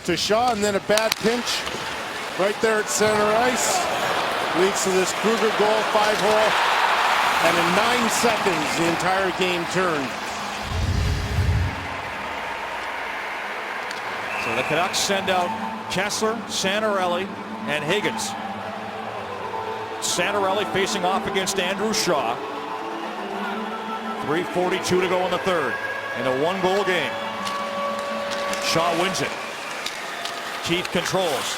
to Shaw, and then a bad pinch right there at center ice. Leads to this Kruger goal, 5-hole. And in 9 seconds, the entire game turned. So the Canucks send out Kessler, Santorelli, and Higgins. Santorelli facing off against Andrew Shaw. 3:42 to go in the third. In a one-goal game. Shaw wins it. Keith controls.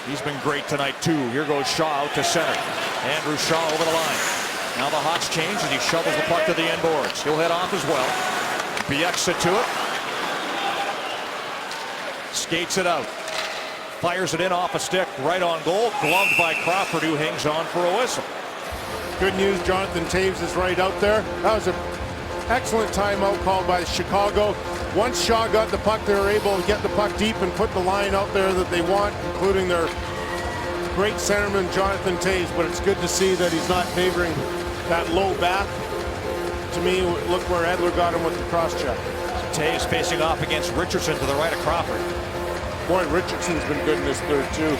He's been great tonight, too. Here goes Shaw out to center. Andrew Shaw over the line. Now the Hawks change as he shovels the puck to the end boards. He'll head off as well. Bieksa to it. Skates it out. fires it in off a stick right on goal. Gloved by Crawford, who hangs on for a whistle. Good news, Jonathan Toews is right out there. That was an excellent timeout called by Chicago. Once Shaw got the puck, they were able to get the puck deep and put the line out there that they want, including their great centerman, Jonathan Toews. But it's good to see that he's not favoring that low back. To me, look where Edler got him with the cross check. Toews facing off against Richardson to the right of Crawford. Boy, Richardson's been good in this third, too.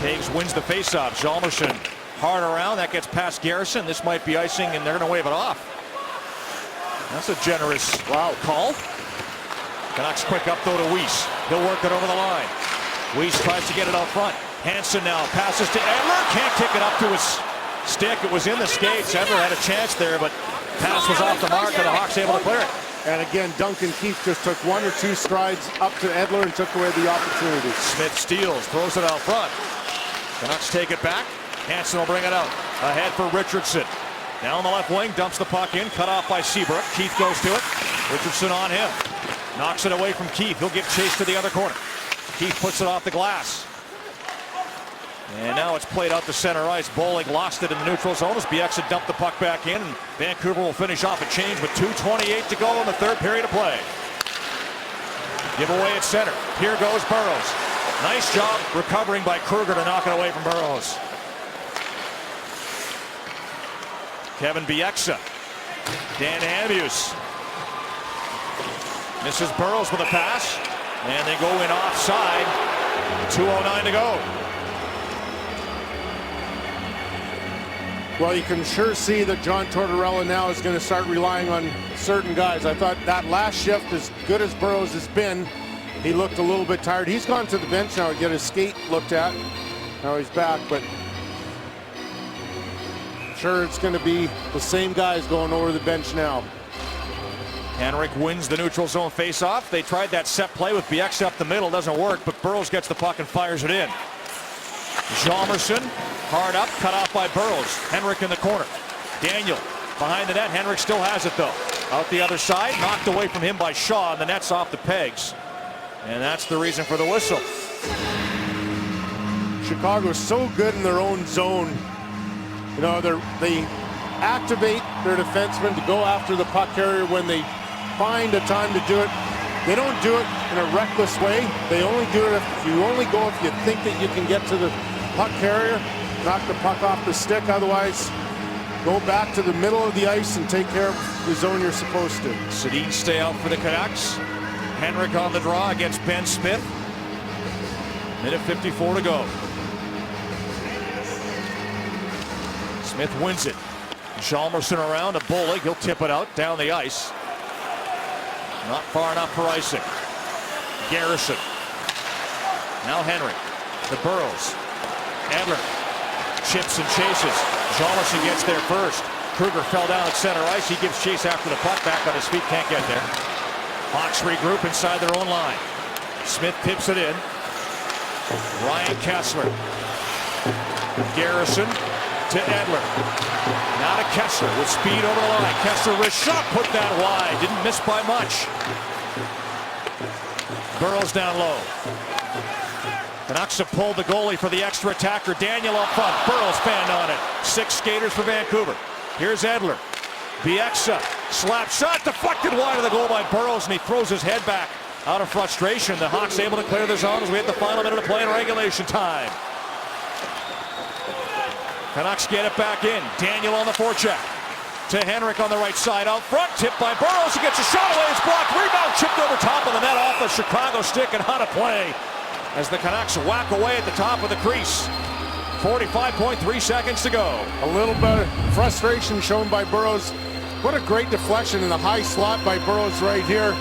Toews wins the faceoff. Hjalmarsson hard around. That gets past Garrison. This might be icing, and they're going to wave it off. That's a generous call. Canucks quick up, though, to Weiss. He'll work it over the line. Weiss tries to get it out front. Hansen now passes to Edler. Can't kick it up to his stick. It was in the skates. Edler had a chance there, but pass was off the mark, and the Hawks able to clear it. And again, Duncan Keith just took 1 or 2 strides up to Edler and took away the opportunity. Smith steals, throws it out front. Canucks take it back. Hansen will bring it out. Ahead for Richardson. Down the left wing, dumps the puck in, cut off by Seabrook. Keith goes to it. Richardson on him. Knocks it away from Keith. He'll give chase to the other corner. Keith puts it off the glass. And now it's played out to center ice. Bollig lost it in the neutral zone as Bieksa dumped the puck back in. And Vancouver will finish off a change with 2:28 to go in the third period of play. Give away at center. Here goes Burrows. Nice job recovering by Kruger to knock it away from Burrows. Kevin Bieksa. Dan Hamhuis misses Burrows with a pass. And they go in offside. 2:09 to go. Well, you can sure see that John Tortorella now is going to start relying on certain guys. I thought that last shift, as good as Burrows has been, he looked a little bit tired. He's gone to the bench now to get his skate looked at. Now he's back, but sure it's going to be the same guys going over the bench now. Henrik wins the neutral zone faceoff. They tried that set play with Bieksa up the middle. Doesn't work, but Burrows gets the puck and fires it in. Hjalmarsson, hard up, cut off by Burrows. Henrik in the corner. Daniel behind the net. Henrik still has it, though. Out the other side, knocked away from him by Shaw, and the net's off the pegs. And that's the reason for the whistle. Chicago's so good in their own zone. You know, they activate their defensemen to go after the puck carrier when they find a time to do it. They don't do it in a reckless way. They only do it if you only go if you think that you can get to the puck carrier, knock the puck off the stick. Otherwise, go back to the middle of the ice and take care of the zone you're supposed to. Sedin stay out for the Canucks. Henrik on the draw against Ben Smith. Minute 54 to go. Smith wins it. Hjalmarsson around to Bollig. He'll tip it out down the ice. Not far enough for icing. Garrison. Now Henrik. To Burrows. Edler chips and chases. Hjalmarsson gets there first. Kruger fell down at center ice. He gives chase after the puck. Back on his feet. Can't get there. Hawks regroup inside their own line. Smith tips it in. Ryan Kessler. Garrison to Edler. Now to Kessler with speed over the line. Kessler wrist shot, put that wide. Didn't miss by much. Burrows down low. Canucks have pulled the goalie for the extra attacker. Daniel up front. Burrows fanned on it. 6 skaters for Vancouver. Here's Edler. Bieksa. Slap shot deflected wide of the goal by Burrows, and he throws his head back out of frustration. The Hawks able to clear the zone as we hit the final minute of play in regulation time. Canucks get it back in. Daniel on the forecheck. To Henrik on the right side out front. Tipped by Burrows. He gets a shot away. It's blocked. Rebound chipped over top of the net off the Chicago stick and on a play as the Canucks whack away at the top of the crease. 45.3 seconds to go. A little bit of frustration shown by Burrows. What a great deflection in the high slot by Burrows right here.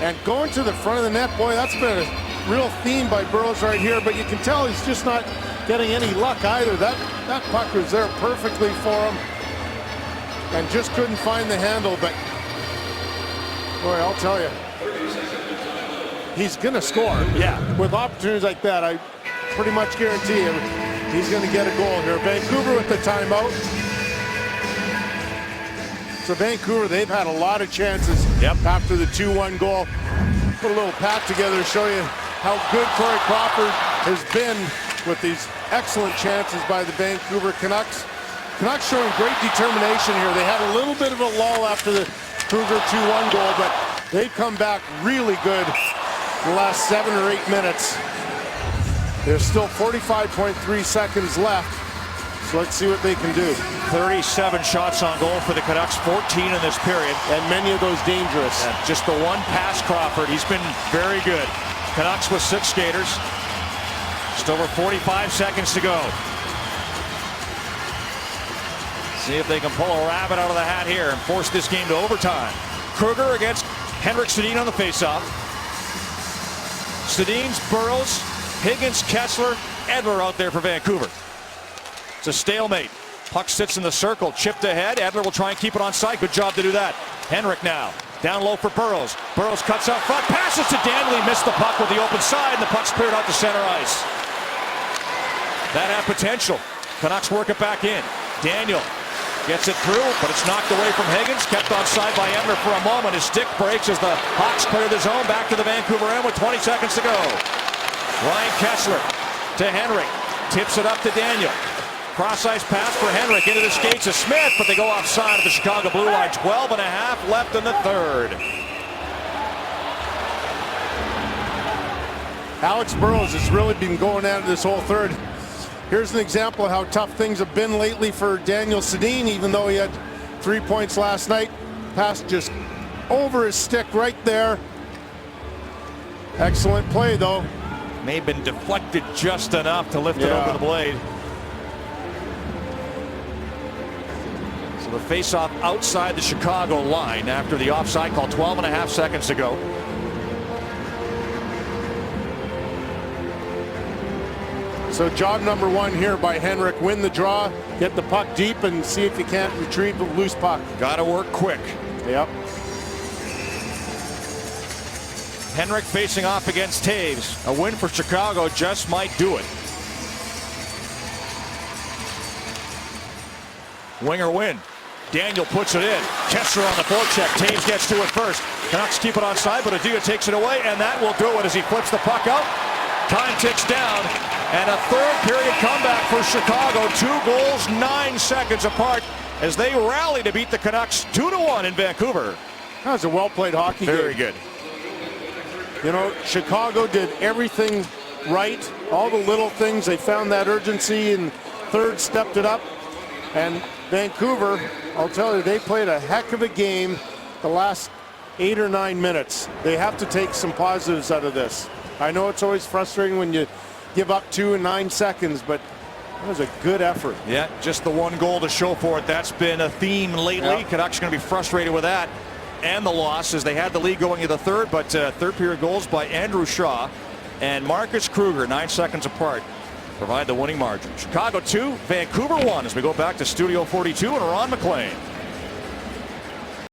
And going to the front of the net, boy, that's been a real theme by Burrows right here, but you can tell he's just not getting any luck either. That puck was there perfectly for him and just couldn't find the handle, but boy, I'll tell you, he's gonna score. Yeah. With opportunities like that, I pretty much guarantee you he's gonna get a goal here. Vancouver with the timeout. So Vancouver, they've had a lot of chances after the 2-1 goal. Put a little pack together to show you how good Corey Crawford has been with these excellent chances by the Vancouver Canucks. Canucks showing great determination here. They had a little bit of a lull after the Kruger 2-1 goal, but they've come back really good in the last 7 or 8 minutes. There's still 45.3 seconds left, so let's see what they can do. 37 shots on goal for the Canucks, 14 in this period. And many of those dangerous. And just the one pass Crawford. He's been very good. Canucks with 6 skaters. Just over 45 seconds to go. See if they can pull a rabbit out of the hat here and force this game to overtime. Kruger against Henrik Sedin on the faceoff. Sedin's Burrows, Higgins, Kessler, Edler out there for Vancouver. It's a stalemate. Puck sits in the circle, chipped ahead. Edler will try and keep it on side. Good job to do that. Henrik now. Down low for Burrows. Burrows cuts out front, passes to Danley, missed the puck with the open side, and the puck's cleared out to center ice. That had potential. Canucks work it back in. Daniel gets it through, but it's knocked away from Higgins. Kept on side by Emner for a moment. His stick breaks as the Hawks clear the zone. Back to the Vancouver end with 20 seconds to go. Ryan Kessler to Henrik. Tips it up to Daniel. Cross-ice pass for Henrik into the skates of Smith, but they go offside of the Chicago blue line. 12 and a half left in the third. Alex Burrows has really been going at it this whole third. Here's an example of how tough things have been lately for Daniel Sedin, even though he had 3 points last night. Pass just over his stick right there. Excellent play, though. May have been deflected just enough to lift it over the blade. So the face-off outside the Chicago line after the offside call. 12 and a half seconds to go. So job number 1 here by Henrik. Win the draw, get the puck deep, and see if you can't retrieve the loose puck. Got to work quick. Yep. Henrik facing off against Taves. A win for Chicago just might do it. Winger win. Daniel puts it in. Kessler on the forecheck. Taves gets to it first. Canucks keep it on side, but Adia takes it away, and that will do it as he flips the puck out. Time ticks down, and a third period comeback for Chicago. 2 goals, 9 seconds apart as they rally to beat the Canucks 2-1 in Vancouver. That was a well-played hockey game. Very good. You know, Chicago did everything right. All the little things. They found that urgency, and third stepped it up. And Vancouver, I'll tell you, they played a heck of a game the last 8 or 9 minutes. They have to take some positives out of this. I know it's always frustrating when you give up 2 in 9 seconds, but that was a good effort. Yeah, just the 1 goal to show for it. That's been a theme lately. Yep. Canucks are going to be frustrated with that and the loss as they had the lead going into the third, but third period goals by Andrew Shaw and Marcus Kruger, 9 seconds apart, provide the winning margin. Chicago 2, Vancouver 1 as we go back to Studio 42 and Ron MacLean.